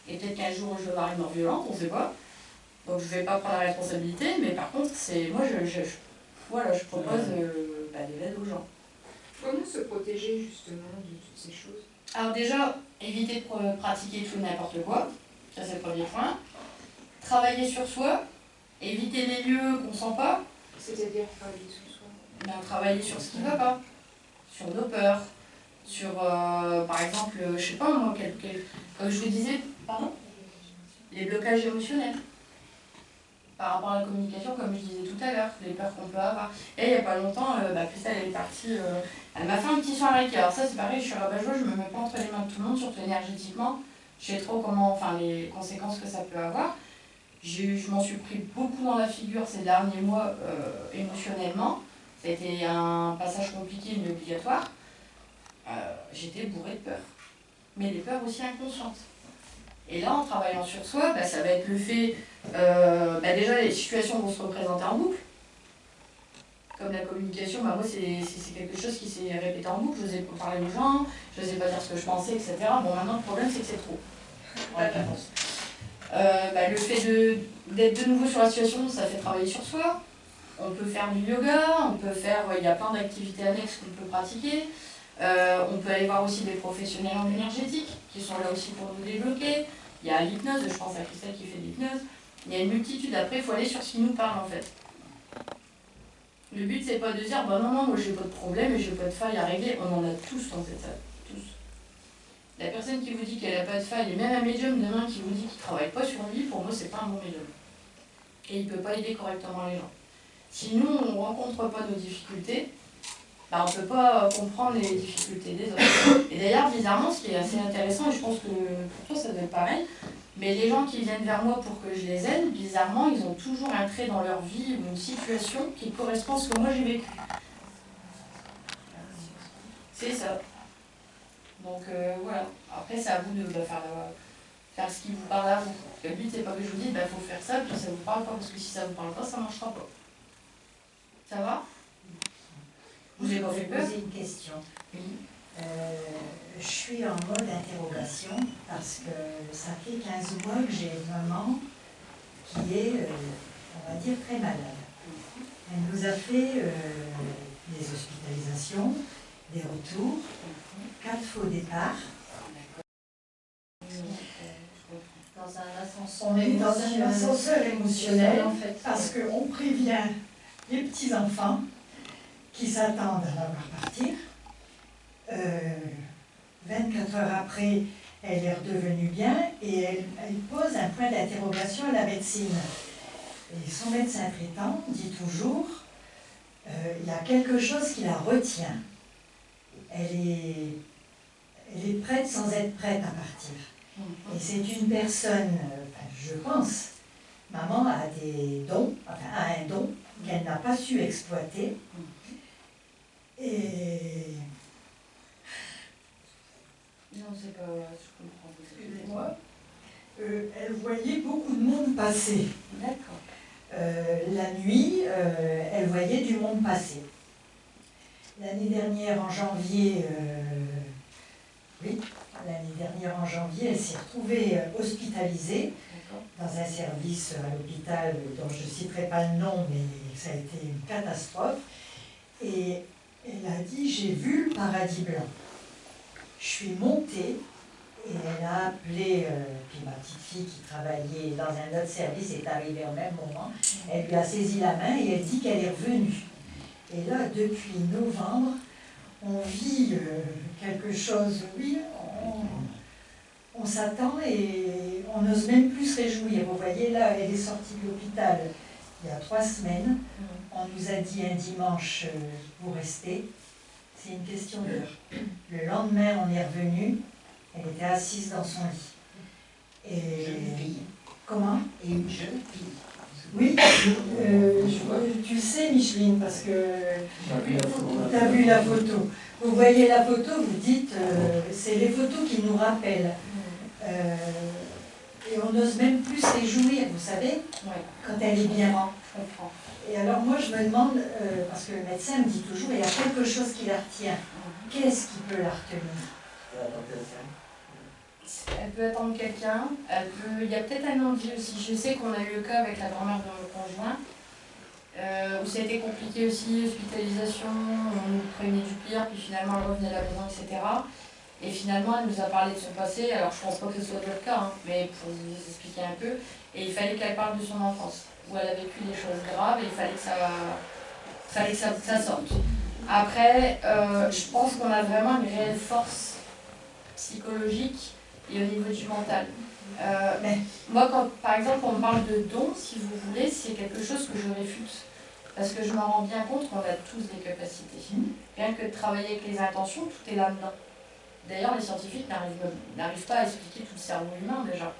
et peut-être qu'un jour je vais avoir une mort violente, on sait pas. Donc je vais pas prendre la responsabilité, mais par contre, moi je propose de l'aide aux gens. Comment se protéger justement de toutes ces choses? Alors déjà, éviter de pratiquer tout et n'importe quoi, ça c'est le premier point. Travailler sur soi, éviter les lieux qu'on sent pas. C'est-à-dire travailler sur soi. Travailler sur ce qui ne va pas, sur nos peurs, sur par exemple, je sais pas moi, comme je vous disais, pardon, les blocages émotionnels. Par rapport à la communication, comme je disais tout à l'heure, les peurs qu'on peut avoir. Et il n'y a pas longtemps, Christelle, elle est partie, elle m'a fait un petit soin avec. Alors ça c'est pareil, je suis rabat-joie, je me mets pas entre les mains de tout le monde, surtout énergétiquement. Je sais trop les conséquences que ça peut avoir. Je m'en suis pris beaucoup dans la figure ces derniers mois émotionnellement. Ça a été un passage compliqué mais obligatoire. J'étais bourrée de peur. Mais des peurs aussi inconscientes. Et là, en travaillant sur soi, ça va être le fait... déjà, les situations vont se représenter en boucle. Comme la communication, moi c'est quelque chose qui s'est répété en boucle. Je n'osais pas parler aux gens, je n'osais pas dire ce que je pensais, etc. Bon, maintenant, le problème, c'est que c'est trop. Le fait d'être de nouveau sur la situation, ça fait travailler sur soi. On peut faire du yoga, il y a plein d'activités annexes qu'on peut pratiquer. On peut aller voir aussi des professionnels en énergétique qui sont là aussi pour nous débloquer. Il y a l'hypnose, je pense à Christelle qui fait de l'hypnose. Il y a une multitude, après il faut aller sur ce qui nous parle en fait. Le but c'est pas de dire non, moi j'ai pas de problème et j'ai pas de faille à régler. On en a tous dans cette salle, tous. La personne qui vous dit qu'elle n'a pas de faille, et même un médium demain qui vous dit qu'il ne travaille pas sur lui, pour moi, c'est pas un bon médium. Et il ne peut pas aider correctement les gens. Si nous, on ne rencontre pas nos difficultés, on ne peut pas comprendre les difficultés des autres. Et d'ailleurs, bizarrement, ce qui est assez intéressant, et je pense que pour toi, ça doit être pareil, mais les gens qui viennent vers moi pour que je les aide, bizarrement, ils ont toujours un trait dans leur vie ou une situation qui correspond à ce que moi j'ai vécu. C'est ça. Donc voilà, après c'est à vous de faire ce qui vous parle à vous. Le but c'est pas que je vous dise faut faire ça, puis ça vous parle pas, parce que si ça vous parle pas, ça marchera pas. Ça va? Vous n'avez pas fait peur? Poser une question. Oui. Je suis en mode interrogation parce que ça fait 15 mois que j'ai une maman qui est, on va dire, très malade. Elle nous a fait des hospitalisations, des retours, 4 faux départs. Dans un ascenseur. On est dans un ascenseur émotionnel en fait, parce qu'on prévient les petits-enfants qui s'attendent à la voir partir. 24 heures après, elle est redevenue bien et elle pose un point d'interrogation à la médecine. Et son médecin traitant dit toujours il y a quelque chose qui la retient. Elle est prête sans être prête à partir. Et c'est une personne, enfin, je pense, maman a des dons, enfin a un don qu'elle n'a pas su exploiter. Et Non, c'est pas. Je comprends. excusez-moi, elle voyait beaucoup de monde passer. D'accord. La nuit, elle voyait du monde passer. L'année dernière, en janvier, elle s'est retrouvée hospitalisée dans un service à l'hôpital dont je ne citerai pas le nom, mais ça a été une catastrophe. Et elle a dit, j'ai vu le paradis blanc. Je suis montée et elle a appelé, puis ma petite fille qui travaillait dans un autre service est arrivée au même moment. Elle lui a saisi la main et elle dit qu'elle est revenue. Et là, depuis novembre, on vit quelque chose, oui, on s'attend et on n'ose même plus se réjouir. Vous voyez, là, elle est sortie de l'hôpital il y a 3 semaines. On nous a dit un dimanche, vous restez. C'est une question d'heure. Le lendemain, on est revenu. Elle était assise dans son lit. Et Jeune fille. comment? Et une jeune fille. Oui, tu sais, Micheline, parce que tu as vu la photo. Vous voyez la photo, vous dites, c'est les photos qui nous rappellent. Et on n'ose même plus se réjouir, vous savez, quand elle est bien. Je comprends. Et alors moi, je me demande, parce que le médecin me dit toujours, il y a quelque chose qui la retient. Qu'est-ce qui peut la retenir? Elle peut attendre quelqu'un, il y a peut-être un envie aussi. Je sais qu'on a eu le cas avec la grand-mère de mon conjoint, où ça a été compliqué aussi, hospitalisation, on nous prévenait du pire, puis finalement elle revenait à la maison, etc. Et finalement elle nous a parlé de son passé, alors je pense pas que ce soit votre cas, hein, mais pour vous expliquer un peu, et il fallait qu'elle parle de son enfance, où elle a vécu des choses graves, et il fallait que ça sorte. Après, je pense qu'on a vraiment une réelle force psychologique et au niveau du mental. Moi, quand par exemple on me parle de dons, si vous voulez, c'est quelque chose que je réfute. Parce que je me rends bien compte qu'on a tous des capacités. Rien que de travailler avec les intentions, tout est là-dedans. D'ailleurs, les scientifiques n'arrivent pas à expliquer tout le cerveau humain déjà.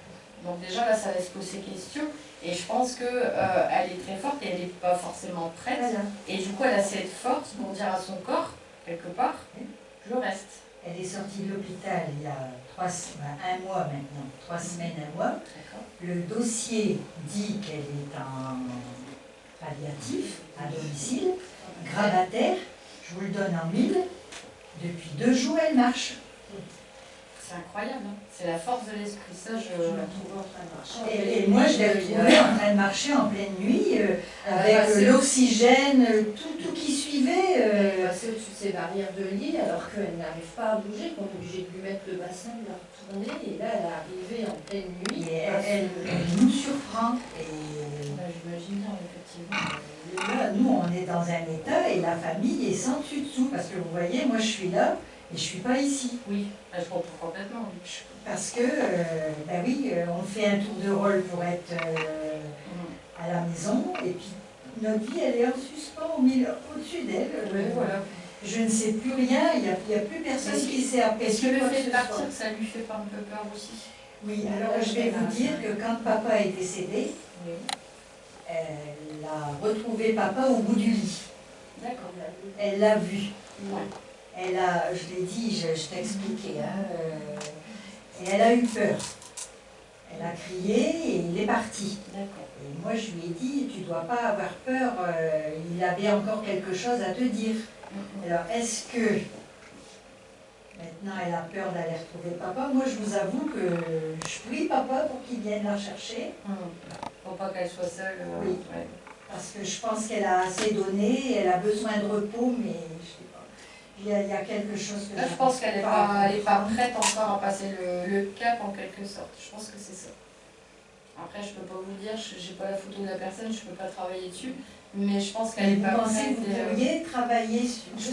Donc déjà là, ça laisse poser questions. Et je pense qu'elle est très forte et elle n'est pas forcément prête. Et du coup, elle a cette force pour dire à son corps, quelque part, je reste. Elle est sortie de l'hôpital il y a 1 mois maintenant, 3 semaines, 1 mois. Le dossier dit qu'elle est en palliatif, à domicile, gravataire, je vous le donne en 1000. Depuis 2 jours, elle marche. C'est incroyable, hein. C'est la force de l'esprit, ça je la trouve en train de marcher. Et moi je l'ai retrouvée en train de marcher en pleine nuit, avec l'oxygène, tout qui suivait. Elle est passée au-dessus de ses barrières de lit alors qu'elle n'arrive pas à bouger, qu'on est obligé de lui mettre le bassin, de la retourner, et là elle est arrivée en pleine nuit. Et elle nous surprend. Et j'imagine bien, effectivement. là, nous on est dans un état et la famille est sans dessus dessous, parce que vous voyez, moi je suis là. Et je ne suis pas ici. Oui, je comprends complètement. Parce que, ben oui, on fait un tour de rôle pour être à la maison, et puis notre vie, elle est en suspens au-dessus d'elle. Voilà. Je ne sais plus rien, il n'y a plus personne qui sait apprécier. Est-ce que le fait de partir, ça lui fait pas un peu peur aussi? Oui, alors je vais vous dire que quand papa est décédé, elle a retrouvé papa au bout du lit. D'accord. Elle l'a vu. Ouais. Elle a, je l'ai dit, je t'expliquais, et elle a eu peur. Elle a crié et il est parti. D'accord. Et moi je lui ai dit, tu ne dois pas avoir peur, il avait encore quelque chose à te dire. Alors est-ce que maintenant elle a peur d'aller retrouver papa? Moi je vous avoue que je prie papa pour qu'il vienne la chercher. Pour pas qu'elle soit seule. Oui. Ouais. Parce que je pense qu'elle a assez donné, elle a besoin de repos, mais je sais pas. Il y a quelque chose que là, je pense qu'elle n'est pas prête encore à passer le cap en quelque sorte. Je pense que c'est ça. Après, je ne peux pas vous dire, je n'ai pas la photo de la personne, je ne peux pas travailler dessus, mais je pense qu'elle n'est pas prête. Vous pourriez travailler sur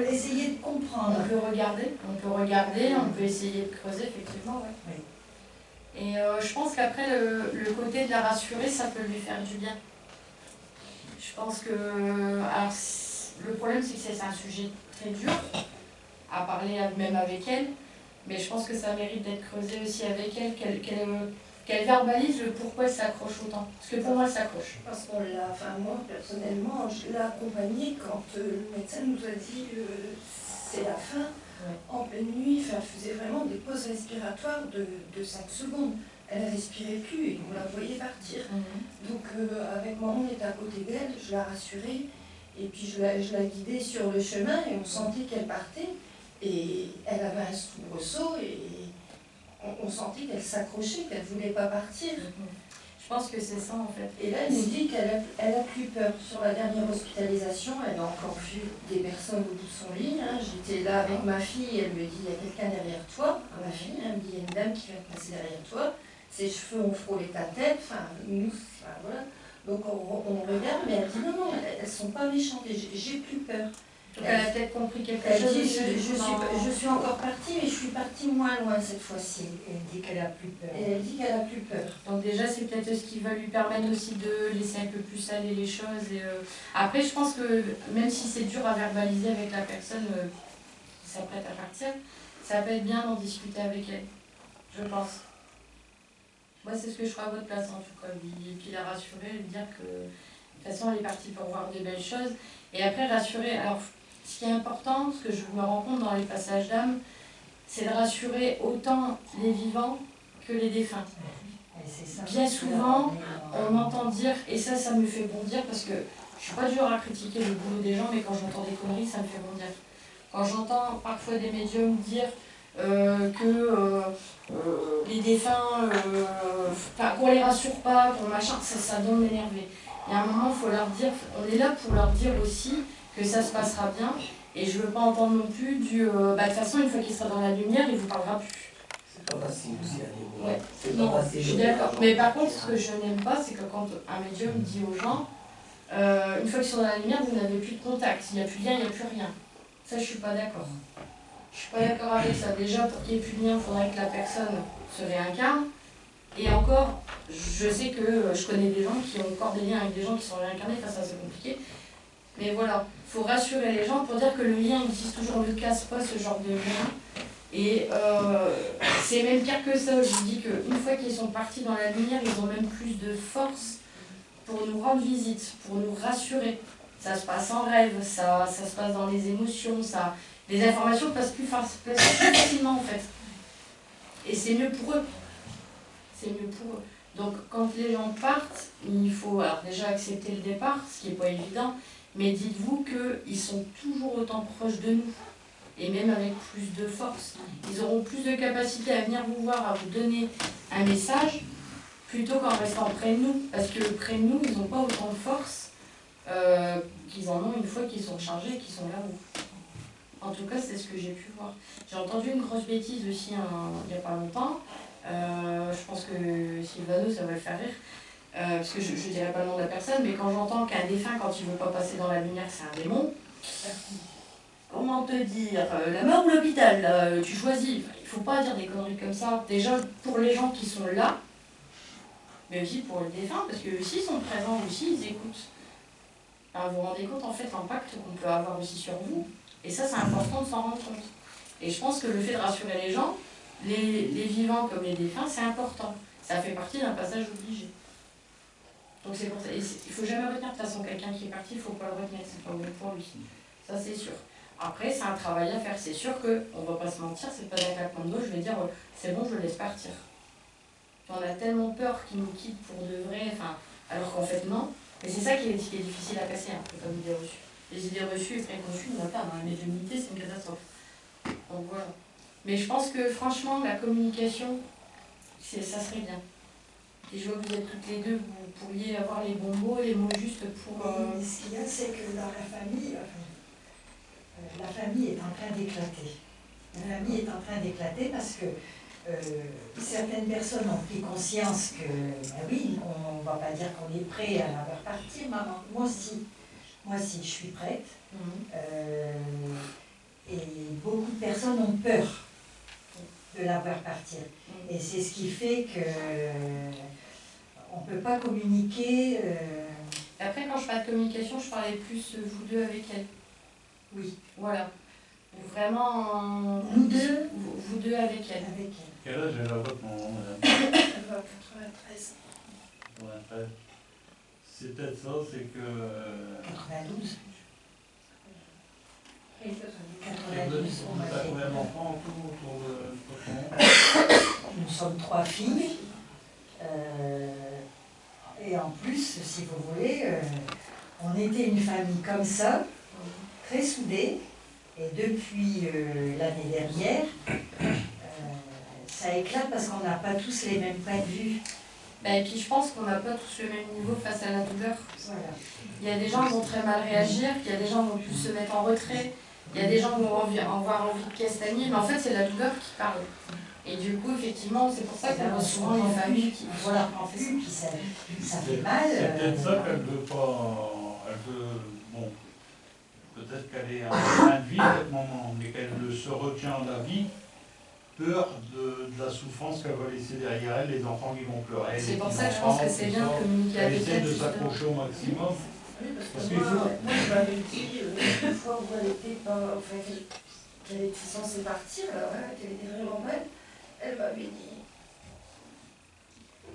essayer de comprendre. On peut regarder, on peut essayer de creuser, effectivement. Ouais. Oui. Et je pense qu'après, le côté de la rassurer, ça peut lui faire du bien. Je pense que... Alors, le problème, c'est que c'est un sujet très dur à parler même avec elle. Mais je pense que ça mérite d'être creusé aussi avec elle, qu'elle verbalise le pourquoi elle s'accroche autant. Parce que pour moi, elle s'accroche. Parce qu'on l'a, enfin moi personnellement, je l'ai accompagnée quand le médecin nous a dit c'est la fin, en pleine nuit, enfin, elle faisait vraiment des pauses respiratoires de 5 secondes. Elle ne respirait plus et on la voyait partir. Donc avec moi, on était à côté d'elle, je la rassurais et puis je la guidais sur le chemin et on sentait qu'elle partait et elle avait un soubresaut et on sentait qu'elle s'accrochait, qu'elle ne voulait pas partir. Je pense que c'est ça en fait. Et là, elle nous dit qu'elle a plus peur. Sur la dernière hospitalisation, elle a encore vu des personnes au bout de son lit. Hein. J'étais là avec ma fille, elle me dit, il y a quelqu'un derrière toi. Ma fille, elle me dit, il y a une dame qui vient de passer derrière toi. Ses cheveux ont frôlé ta tête. Enfin, nous, enfin, voilà. Donc on regarde, mais elle dit, non, non, elles ne sont pas méchantes et j'ai plus peur. Donc elle a peut-être compris quelque Elle chose. dit, je suis encore partie, mais je suis partie moins loin cette fois-ci. Elle dit qu'elle a plus peur. Et elle dit qu'elle a plus peur. Donc déjà, c'est peut-être ce qui va lui permettre aussi de laisser un peu plus aller les choses. Et, après, je pense que même si c'est dur à verbaliser avec la personne qui s'apprête à partir, ça peut être bien d'en discuter avec elle, je pense. Moi, c'est ce que je ferai à votre place, en tout cas. Et puis la rassurer, lui dire que de toute façon, elle est partie pour voir de belles choses. Et après, rassurer. Alors, ce qui est important, ce que je me rends compte dans les passages d'âme, c'est de rassurer autant les vivants que les défunts. Bien souvent, on entend dire, et ça me fait bondir parce que je suis pas dure à critiquer le boulot des gens, mais quand j'entends des conneries, ça me fait bondir. Quand j'entends parfois des médiums dire que les défunts, qu'on les rassure pas, qu'on machin, ça donne m'énerver. Il y a un moment, il faut leur dire, on est là pour leur dire aussi que ça se passera bien, et je veux pas entendre non plus de toute façon, une fois qu'il sera dans la lumière, il vous parlera plus. C'est pas facile aussi à dire. Ouais. C'est Non, pas facile. je suis d'accord. Mais par contre, ce que je n'aime pas, c'est que quand un médium dit aux gens, une fois qu'ils sont dans la lumière, vous n'avez plus de contact, il n'y a plus de lien, il n'y a plus rien. Ça, je suis pas d'accord. Je suis pas d'accord avec ça. Déjà, pour qu'il n'y ait plus de lien, il faudrait que la personne se réincarne. Et encore, je sais que je connais des gens qui ont encore des liens avec des gens qui sont réincarnés, enfin ça c'est compliqué. Mais voilà, il faut rassurer les gens pour dire que le lien existe toujours, ne casse pas ce genre de lien. Et c'est même pire que ça, je vous dis qu'une fois qu'ils sont partis dans la lumière, ils ont même plus de force pour nous rendre visite, pour nous rassurer. Ça se passe en rêve, ça se passe dans les émotions, les informations passent plus facilement en fait. Et c'est mieux pour eux. C'est mieux pour eux. Donc quand les gens partent, il faut alors déjà accepter le départ, ce qui n'est pas évident, mais dites-vous qu'ils sont toujours autant proches de nous, et même avec plus de force. Ils auront plus de capacité à venir vous voir, à vous donner un message, plutôt qu'en restant près de nous, parce que près de nous, ils n'ont pas autant de force qu'ils en ont une fois qu'ils sont chargés et qu'ils sont là-haut. En tout cas, c'est ce que j'ai pu voir. J'ai entendu une grosse bêtise aussi il n'y a pas longtemps. Je pense que Sylvano, ça va le faire rire. Parce que je ne dirais pas le nom de la personne, mais quand j'entends qu'un défunt, quand il ne veut pas passer dans la lumière, c'est un démon, comment te dire, la mort ou l'hôpital, là, tu choisis. Il ne faut pas dire des conneries comme ça. Déjà, pour les gens qui sont là, mais aussi pour le défunt, parce que s'ils sont présents aussi, ils écoutent. Alors, vous vous rendez compte, en fait, l'impact qu'on peut avoir aussi sur vous. Et ça, c'est important de s'en rendre compte. Et je pense que le fait de rassurer les gens, les vivants comme les défunts, c'est important. Ça fait partie d'un passage obligé. Donc c'est pour ça. Il ne faut jamais retenir de toute façon quelqu'un qui est parti, il ne faut pas le retenir, c'est pas bon pour lui. Ça c'est sûr. Après, c'est un travail à faire. C'est sûr qu'on ne va pas se mentir, c'est pas d'un claquement de doigts, je vais dire c'est bon, je le laisse partir. On a tellement peur qu'il nous quitte pour de vrai, alors qu'en fait non. Et c'est ça qui est difficile à casser, comme idée reçue. Les idées reçues et préconçues, il n'y en a pas. Dans la médiumnité, c'est une catastrophe. Donc voilà. Mais je pense que franchement, la communication, ça serait bien. Et je vois que vous êtes toutes les deux, vous pourriez avoir les bons mots, les mots justes pour... Ce qu'il y a, c'est que dans la famille est en train d'éclater. La famille est en train d'éclater parce que certaines personnes ont pris conscience que, ben oui, on ne va pas dire qu'on est prêt à la voir partir, maman. Moi aussi, je suis prête. Et beaucoup de personnes ont peur de la voir partir. Et c'est ce qui fait que on ne peut pas communiquer. Après, quand je parle de communication, je parlais plus vous deux avec elle. Oui. Voilà. Ou vraiment Nous deux, vous deux avec elle. avec elle. Quel âge elle a votre maman, madame? Elle va à 93. 93. C'est peut-être ça, c'est que... 92. Et vous 92, on avez va combien dire. d'enfants en tout autour de votre maman? Nous sommes 3 filles. Et en plus, si vous voulez, on était une famille comme ça, très soudée. Et depuis l'année dernière, ça éclate parce qu'on n'a pas tous les mêmes points de vue. Et puis je pense qu'on n'a pas tous le même niveau face à la douleur. Voilà. Il y a des gens qui vont très mal réagir, il y a des gens qui vont plus se mettre en retrait, il y a des gens qui vont avoir envie de castagner, mais en fait c'est la douleur qui parle. Et du coup, effectivement, c'est pour ça qu'on voit souvent les familles qui Voilà, en plus, puis ça fait mal. C'est peut-être ça qu'elle veut pas... Elle veut... Bon, peut-être qu'elle est en fin de vie, cette maman, mais qu'elle se retient de la vie, peur de la souffrance qu'elle va laisser derrière elle, les enfants qui vont pleurer. C'est pour ça que je pense que c'est bien de communiquer Elle avec essaie elle. de justement. s'accrocher au maximum. Oui, parce Parce que qu'il moi, faut- moi, je m'avais dit, une fois où elle était pas, enfin, qu'elle était censée partir, alors là, qu'elle était vraiment mal, elle m'avait dit,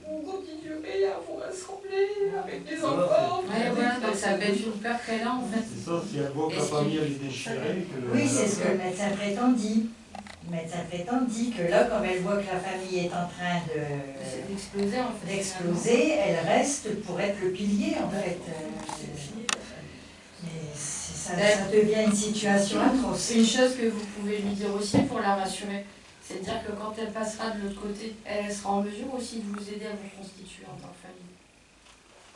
on continuerait à vous rassembler avec les enfants. Ouais, voilà, donc ça peut être une peur qu'elle a en fait. C'est ça, si elle voit que la famille elle est déchirée, que... Oui, c'est ce que le médecin traitant dit. Le médecin traitant dit que là, comme elle voit que la famille est en train C'est d'exploser en fait. d'exploser, elle reste pour être le pilier en fait. Mais ça devient une situation atroce. C'est une chose que vous pouvez lui dire aussi pour la rassurer. C'est-à-dire que quand elle passera de l'autre côté, elle sera en mesure aussi de vous aider à vous constituer en tant que famille.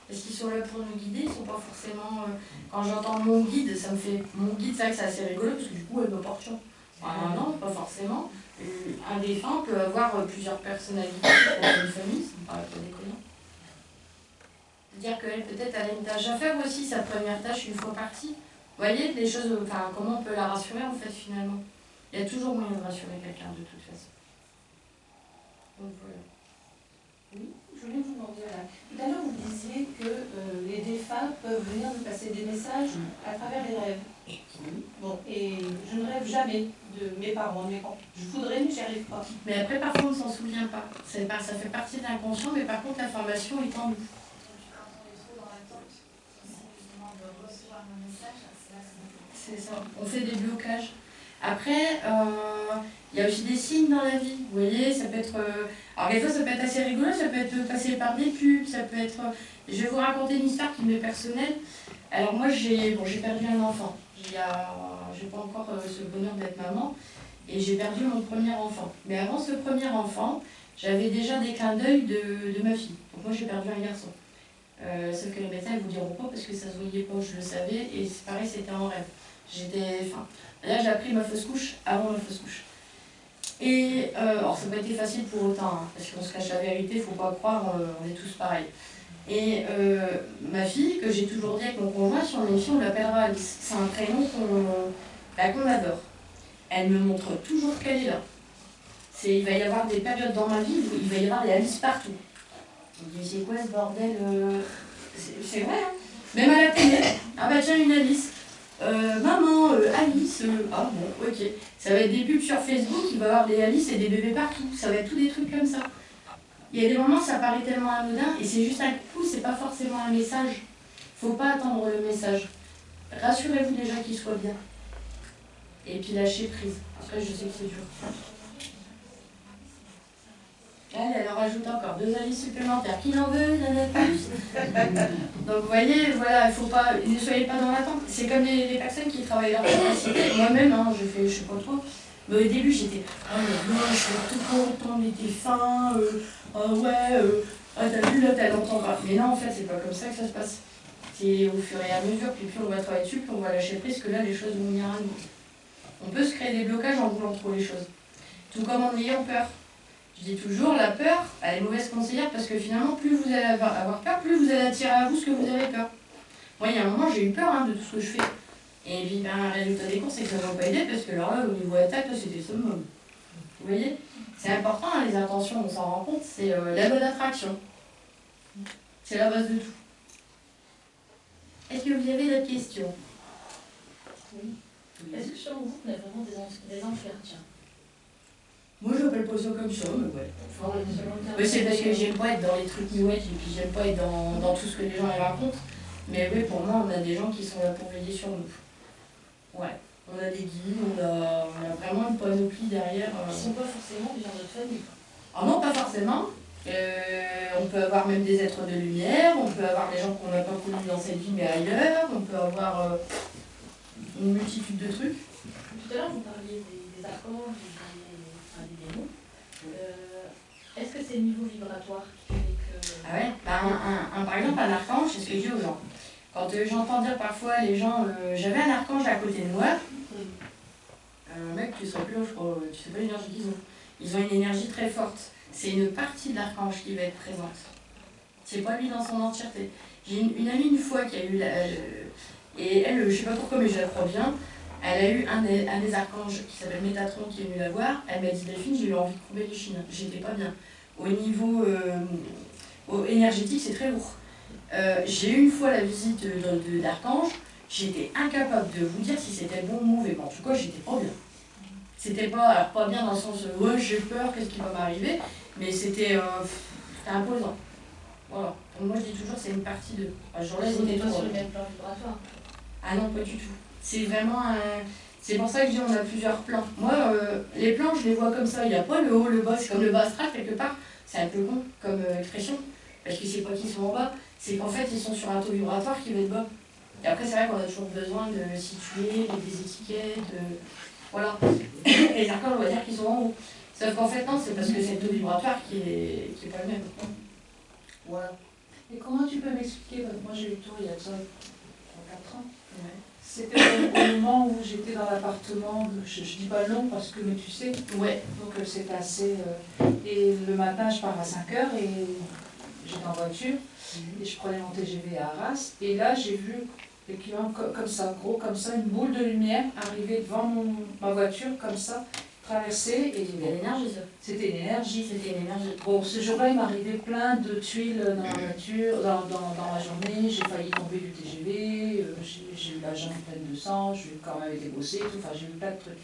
Parce qu'ils sont là pour nous guider, ils sont pas forcément... Quand j'entends mon guide, ça me fait... Mon guide, c'est vrai que c'est assez rigolo, parce que du coup, elle me porte chance. Non, pas forcément. Un défunt peut avoir plusieurs personnalités pour une famille, ça me paraît pas déconnant. C'est-à-dire qu'elle, peut-être, elle a une tâche à faire aussi, sa première tâche, une fois partie. Vous voyez, les choses, enfin, comment on peut la rassurer, en fait, finalement. Il y a toujours moyen de rassurer quelqu'un, de toute façon. Donc, voilà. Oui, je voulais vous demander, là. Tout à l'heure, vous disiez que les défunts peuvent venir nous passer des messages à travers les rêves. Bon, et je ne rêve jamais de mes parents, mais quand je voudrais, mais j'y arrive pas. Mais après, parfois, on ne s'en souvient pas. Ça fait partie de l'inconscient, mais par contre, l'information est en nous. C'est ça. On fait des blocages. Après, il y a aussi des signes dans la vie. Vous voyez, ça peut être... alors, des fois, ça peut être assez rigolo, ça peut être passé par des pubs, ça peut être... Je vais vous raconter une histoire qui m'est personnelle. Alors, moi, j'ai perdu un enfant. J'ai pas encore ce bonheur d'être maman. Et j'ai perdu mon premier enfant. Mais avant ce premier enfant, j'avais déjà des clins d'œil de ma fille. Donc, moi, j'ai perdu un garçon. Sauf que les médecins ne vous diront pas parce que ça se voyait pas, je le savais. Et c'est pareil, c'était en rêve. Là, j'ai appris ma fausse couche avant ma fausse couche. Et alors, ça n'a pas été facile pour autant, hein, parce qu'on se cache la vérité, il ne faut pas croire, on est tous pareils. Et ma fille, que j'ai toujours dit avec mon conjoint, si on est une fille, on l'appellera Alice. C'est un prénom qu'on adore. Elle me montre toujours qu'elle est là. Il va y avoir des périodes dans ma vie où il va y avoir des Alice partout. Je me dis, c'est quoi ce bordel C'est vrai, hein. Même à la télé. Ah bah tiens, une Alice. Maman, Alice, ah bon, ok. Ça va être des pubs sur Facebook, il va y avoir des Alice et des bébés partout. Ça va être tous des trucs comme ça. Il y a des moments, ça paraît tellement anodin et c'est juste un coup, c'est pas forcément un message. Faut pas attendre le message. Rassurez-vous déjà qu'il soit bien. Et puis lâchez prise. Après, je sais que c'est dur. Elle en rajoute encore 2 Alice supplémentaires. Qui en veut, il y en a plus. Donc vous voyez, voilà, il faut pas, ne soyez pas dans l'attente. C'est comme les personnes qui travaillent leur capacité. Moi-même, hein, je sais pas trop. Mais au début, j'étais, oh non, je suis tout content, mais t'es fin, t'as vu là, t'as longtemps pas. Mais non, en fait, c'est pas comme ça que ça se passe. C'est au fur et à mesure, puis on va travailler dessus, puis on va lâcher prise, que là, les choses vont venir à nous. On peut se créer des blocages en voulant trop les choses. Tout comme en ayant peur. Je dis toujours, la peur, elle est mauvaise conseillère parce que finalement, plus vous allez avoir peur, plus vous allez attirer à vous ce que vous avez peur. Moi, il y a un moment, j'ai eu peur de tout ce que je fais. Et puis, le résultat des courses, c'est que ça ne m'a pas aidé parce que alors là, au niveau attaque, c'était summum. Vous voyez? C'est important, hein, les intentions, on s'en rend compte, c'est la bonne attraction. C'est la base de tout. Est-ce que vous avez d'autres questions? Oui. Est-ce que selon vous, on a vraiment des anges gardiens? Moi, j'appelle pas ça comme ça, mais ouais. Enfin, ouais, selon le terme. Oui, c'est parce que j'aime pas être dans les trucs new age et puis j'aime pas être dans tout ce que les gens y racontent. Mais oui, pour moi, on a des gens qui sont là pour veiller sur nous. Ouais. On a des guides, on a vraiment une panoplie derrière. Ils ne sont pas forcément des gens de notre famille. Ah non, pas forcément. On peut avoir même des êtres de lumière, on peut avoir des gens qu'on n'a pas connus dans cette vie mais ailleurs, on peut avoir une multitude de trucs. Tout à l'heure, vous parliez des archanges, des démons. Est-ce que c'est le niveau vibratoire qui fait que... Ah ouais, bah, par exemple, un archange, c'est ce que je dis aux gens. Quand j'entends dire parfois les gens, j'avais un archange à côté de moi, mec, tu serais plus là, je crois, tu sais pas l'énergie qu'ils ont. Ils ont une énergie très forte. C'est une partie de l'archange qui va être présente. C'est pas lui dans son entièreté. J'ai une amie une fois qui a eu et elle, je sais pas pourquoi, mais je la crois bien, elle a eu un des archanges qui s'appelle Métatron qui est venu la voir. Elle m'a dit Delphine, j'ai eu envie de couper les chines. J'étais pas bien. Au niveau énergétique, c'est très lourd. J'ai eu une fois la visite d'archange, j'étais incapable de vous dire si c'était bon ou mauvais. En tout cas, j'étais pas bien. C'était pas, alors pas bien dans le sens ouais, j'ai peur, qu'est-ce qui va m'arriver, mais c'était imposant. Voilà. Donc moi je dis toujours c'est une partie de. Jour-là, ils n'étaient pas sur le même plan vibratoire. Ah non, pas du tout. C'est vraiment un. C'est pour ça que je dis on a plusieurs plans. Moi, les plans, je les vois comme ça. Il n'y a pas le haut, le bas. C'est comme le bas astral quelque part. C'est un peu con comme expression. Parce que c'est pas qu'ils sont en bas. C'est qu'en fait, ils sont sur un taux vibratoire qui va être bas. Et après, c'est vrai qu'on a toujours besoin de situer, mettre des étiquettes. Voilà. Et les archanges, on va dire qu'ils sont en haut. Sauf qu'en fait, non, c'est parce que c'est le taux vibratoire qui est pas le même. Voilà. Et comment tu peux m'expliquer, parce que moi j'ai eu le tour il y a déjà 3-4 ans. Ouais. C'était au moment où j'étais dans l'appartement, je dis pas le nom parce que mais tu sais. Ouais. Donc c'est assez. Et le matin je pars à 5h et j'étais en voiture et je prenais mon TGV à Arras. Et là j'ai vu l'équivalent comme ça, gros comme ça, une boule de lumière arriver devant ma voiture comme ça, traverser et c'était l'énergie ça. C'était une énergie. C'était une énergie. Bon, ce jour-là, il m'arrivait plein de tuiles dans la voiture, dans la journée. J'ai failli tomber du TGV, j'ai eu la jambe pleine de sang, j'ai quand même été bossée, tout. Enfin, j'ai eu plein de trucs.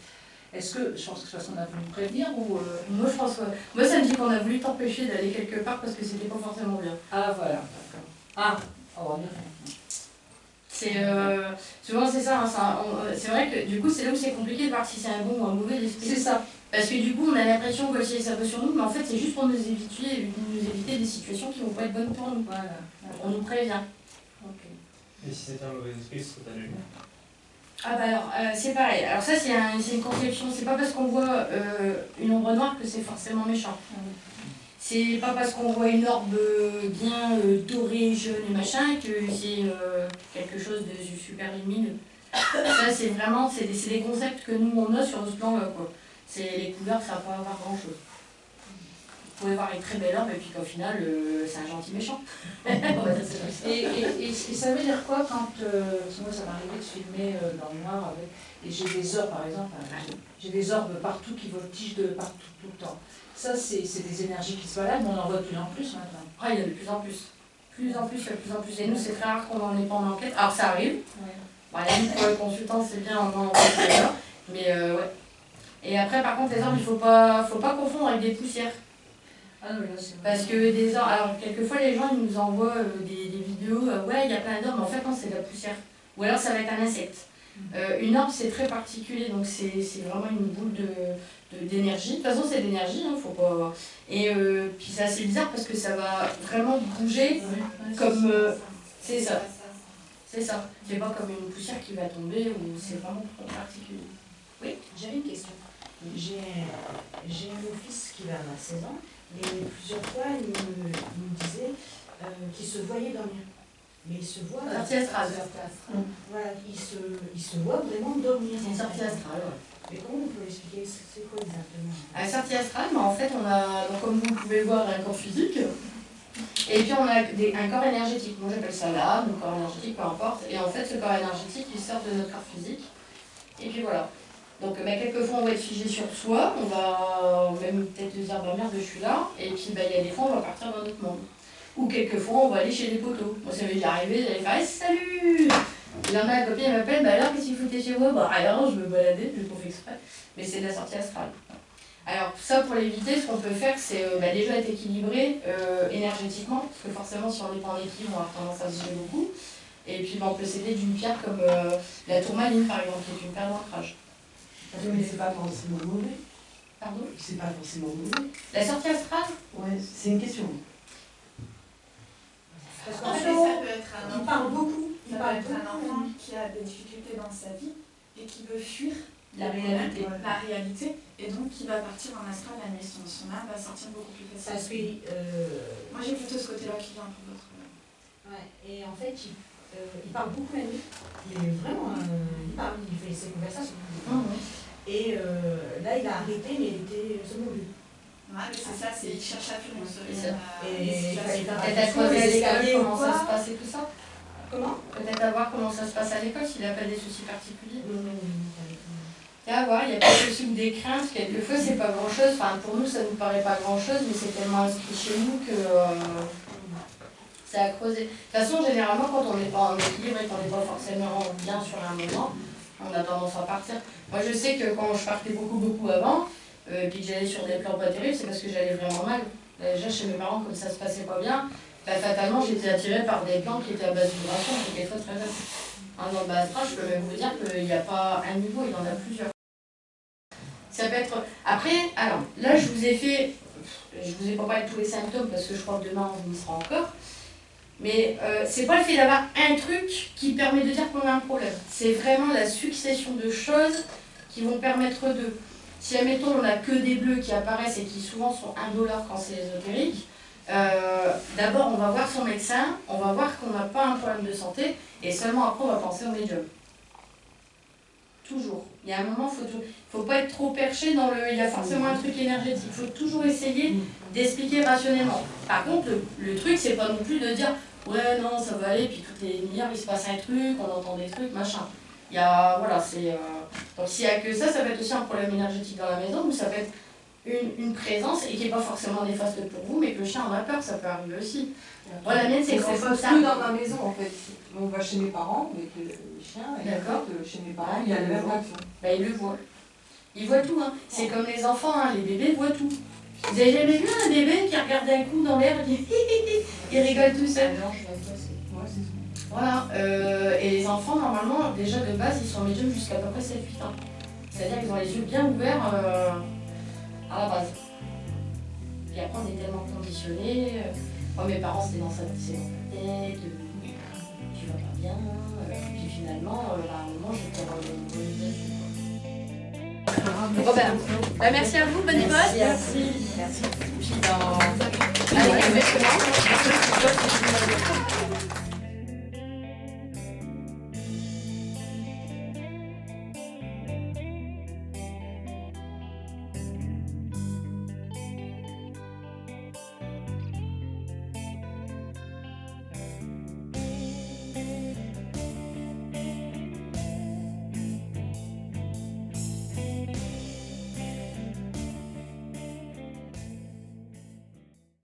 Est-ce que, je pense que c'est parce qu'on a voulu me prévenir ou... Moi, je pense que... Moi, ça me dit qu'on a voulu t'empêcher d'aller quelque part parce que c'était pas forcément bien. Ah, voilà, d'accord. Ah, on va revenir. Souvent, c'est ça. Hein, c'est vrai que, du coup, c'est là où c'est compliqué de voir si c'est un bon ou un mauvais esprit. C'est ça. Parce que du coup, on a l'impression que ça peut sur nous, mais en fait, c'est juste pour nous éviter des situations qui vont pas être bonnes pour nous. Voilà. On nous prévient. Ok. Et si c'était un mauvais esprit, ce serait ta lumière. Ah bah alors, c'est pareil. Alors ça, c'est une conception. C'est pas parce qu'on voit une ombre noire que c'est forcément méchant. C'est pas parce qu'on voit une orbe bien dorée, jaune et machin que c'est quelque chose de super lumineux. Ça, c'est vraiment, c'est des concepts que nous, on a sur ce plan-là, quoi. Les couleurs, ça va pas avoir grand-chose. Vous pouvez voir une très belle orbe et puis qu'au final, c'est un gentil méchant. Et ça veut dire quoi quand... parce que moi, ça m'arrivait de filmer dans le noir avec... Et j'ai des orbes, par exemple, j'ai des orbes partout qui voltigent de partout, tout le temps. Ça, c'est des énergies qui se baladent, mais on en voit de plus en plus maintenant. Ah, il y en a de plus en plus. Plus en plus, il y a de plus en plus. Et nous, c'est très rare qu'on en ait pas en enquête. Alors, ça arrive. Ouais. Bon, la limite pour le consultant, c'est bien, on en enquête là. Mais ouais. Et après, par contre, les orbes, il faut pas confondre avec des poussières. Ah non, mais là, c'est... Parce que des orbes... Alors, quelquefois, les gens, ils nous envoient des vidéos. Ouais, il y a plein d'orbes, mais en fait, non, c'est de la poussière. Ou alors, ça va être un insecte. Une orbe, c'est très particulier, donc c'est vraiment une boule d'énergie. De toute façon, c'est de l'énergie, hein, faut pas... Et puis c'est assez bizarre parce que ça va vraiment bouger comme... c'est ça. C'est ça. C'est pas comme une poussière qui va tomber ou c'est vraiment particulier. Oui. J'avais une question. J'ai un fils qui va avoir 16 ans et plusieurs fois il me disait qu'il se voyait dormir. Mais il se voit... Sortie astrale. Voilà, il se voit vraiment dormir. C'est une sortie astrale, ouais. Mais comment on peut l'expliquer? C'est quoi exactement? À la sortie astrale, mais en fait, on a, donc, comme vous pouvez voir, un corps physique. Et puis on a un corps énergétique. Moi j'appelle ça l'âme, le corps énergétique, peu importe. Et en fait, ce corps énergétique, il sort de notre corps physique. Et puis voilà. Donc quelquefois on va être figé sur soi, on va même peut-être se dire bah merde je suis là, et puis il y a des fois on va partir dans notre monde. Ou quelquefois on va aller chez les poteaux. Moi ça m'est déjà arrivé d'aller faire hey, salut. Le lendemain, la copine elle m'appelle, bah alors qu'est-ce que tu foutais chez moi? Bah rien, je me baladais, je le fais exprès. Mais c'est de la sortie astrale. Alors ça, pour l'éviter, ce qu'on peut faire, c'est déjà être équilibré énergétiquement, parce que forcément, si on n'est pas en équilibre, on a tendance à se gêner beaucoup. Et puis on peut s'aider d'une pierre comme la tourmaline, par exemple, qui est une pierre d'ancrage. Mais c'est pas forcément mauvais. Pardon? C'est pas forcément mauvais. La sortie astrale? Ouais, c'est une question. Parce En qu'en fait, fait, ça peut être un il enfant, parle beaucoup. ça peut être un enfant qui a des difficultés dans sa vie et qui veut fuir La réalité. la réalité, et donc qui va partir en astral la nuit. Son âme va sortir beaucoup plus facilement. Parce que, Moi j'ai plutôt ce côté-là qui vient pour votre. ouais, et en fait, il parle beaucoup la nuit. Il est vraiment, il parle, il fait ses conversations. Et là, il a arrêté, mais il était somnambule. Ouais, mais c'est ça, il cherche à fuir une solution. Peut-être à creuser à l'école, comment ça se passe. passe et tout ça. Comment? Peut-être à voir comment ça se passe à l'école, s'il n'a pas des soucis particuliers. Et à voir, il y a peut-être aussi des craintes, quelquefois c'est pas grand-chose, enfin pour nous ça nous paraît pas grand-chose, mais c'est tellement inscrit chez nous que c'est à creuser. De toute façon, généralement, quand on n'est pas en équilibre et qu'on n'est pas forcément bien sur un moment, on a tendance à partir. Moi je sais que quand je partais beaucoup avant, puis que j'allais sur des plans pas terribles, c'est parce que j'allais vraiment mal. Déjà chez mes parents, comme ça se passait pas bien, bah, fatalement j'étais attirée par des plans qui étaient à basse vibration, qui étaient très bas. Dans le bas astral, je peux même vous dire qu'il n'y a pas un niveau, il en a plusieurs. Ça peut être. Après, alors là je vous ai pas parlé de tous les symptômes parce que je crois que demain on y sera encore. Mais c'est pas le fait d'avoir un truc qui permet de dire qu'on a un problème. C'est vraiment la succession de choses qui vont permettre de. Si admettons on n'a que des bleus qui apparaissent et qui souvent sont indolores quand c'est ésotérique, d'abord on va voir son médecin, on va voir qu'on n'a pas un problème de santé et seulement après on va penser au médium. Toujours. Il y a un moment, faut pas être trop perché dans il y a forcément un truc énergétique. Il faut toujours essayer d'expliquer rationnellement. Par contre, le truc, c'est pas non plus de dire ouais, non, ça va aller, puis toutes les demi-heures, il se passe un truc, on entend des trucs, machin. Il y a, voilà, c'est... Donc s'il n'y a que ça peut être aussi un problème énergétique dans la maison, ou ça peut être une présence, et qui n'est pas forcément néfaste pour vous, mais que le chien en a peur, ça peut arriver aussi. Moi, la mienne, c'est que c'est comme ça. plus dans ma maison, en fait. On va chez mes parents avec le chien, et en fait, chez mes parents, il y a la même réaction. Bah, ils le voient. Ils voient tout, hein. C'est comme les enfants, hein. Les bébés voient tout. Vous avez jamais vu un bébé qui regarde un coup dans l'air et il rigole tout seul? Voilà. Et les enfants, normalement, déjà de base, ils sont médiums jusqu'à peu près 7-8 ans. C'est-à-dire qu'ils ont les yeux bien ouverts à la base. Et après, on est tellement conditionnés. Moi, mes parents, c'était dans sa tête, tu vas pas bien. Puis finalement, à un moment, j'étais revenue. Merci à vous, bonne époque. Merci. Puis avec un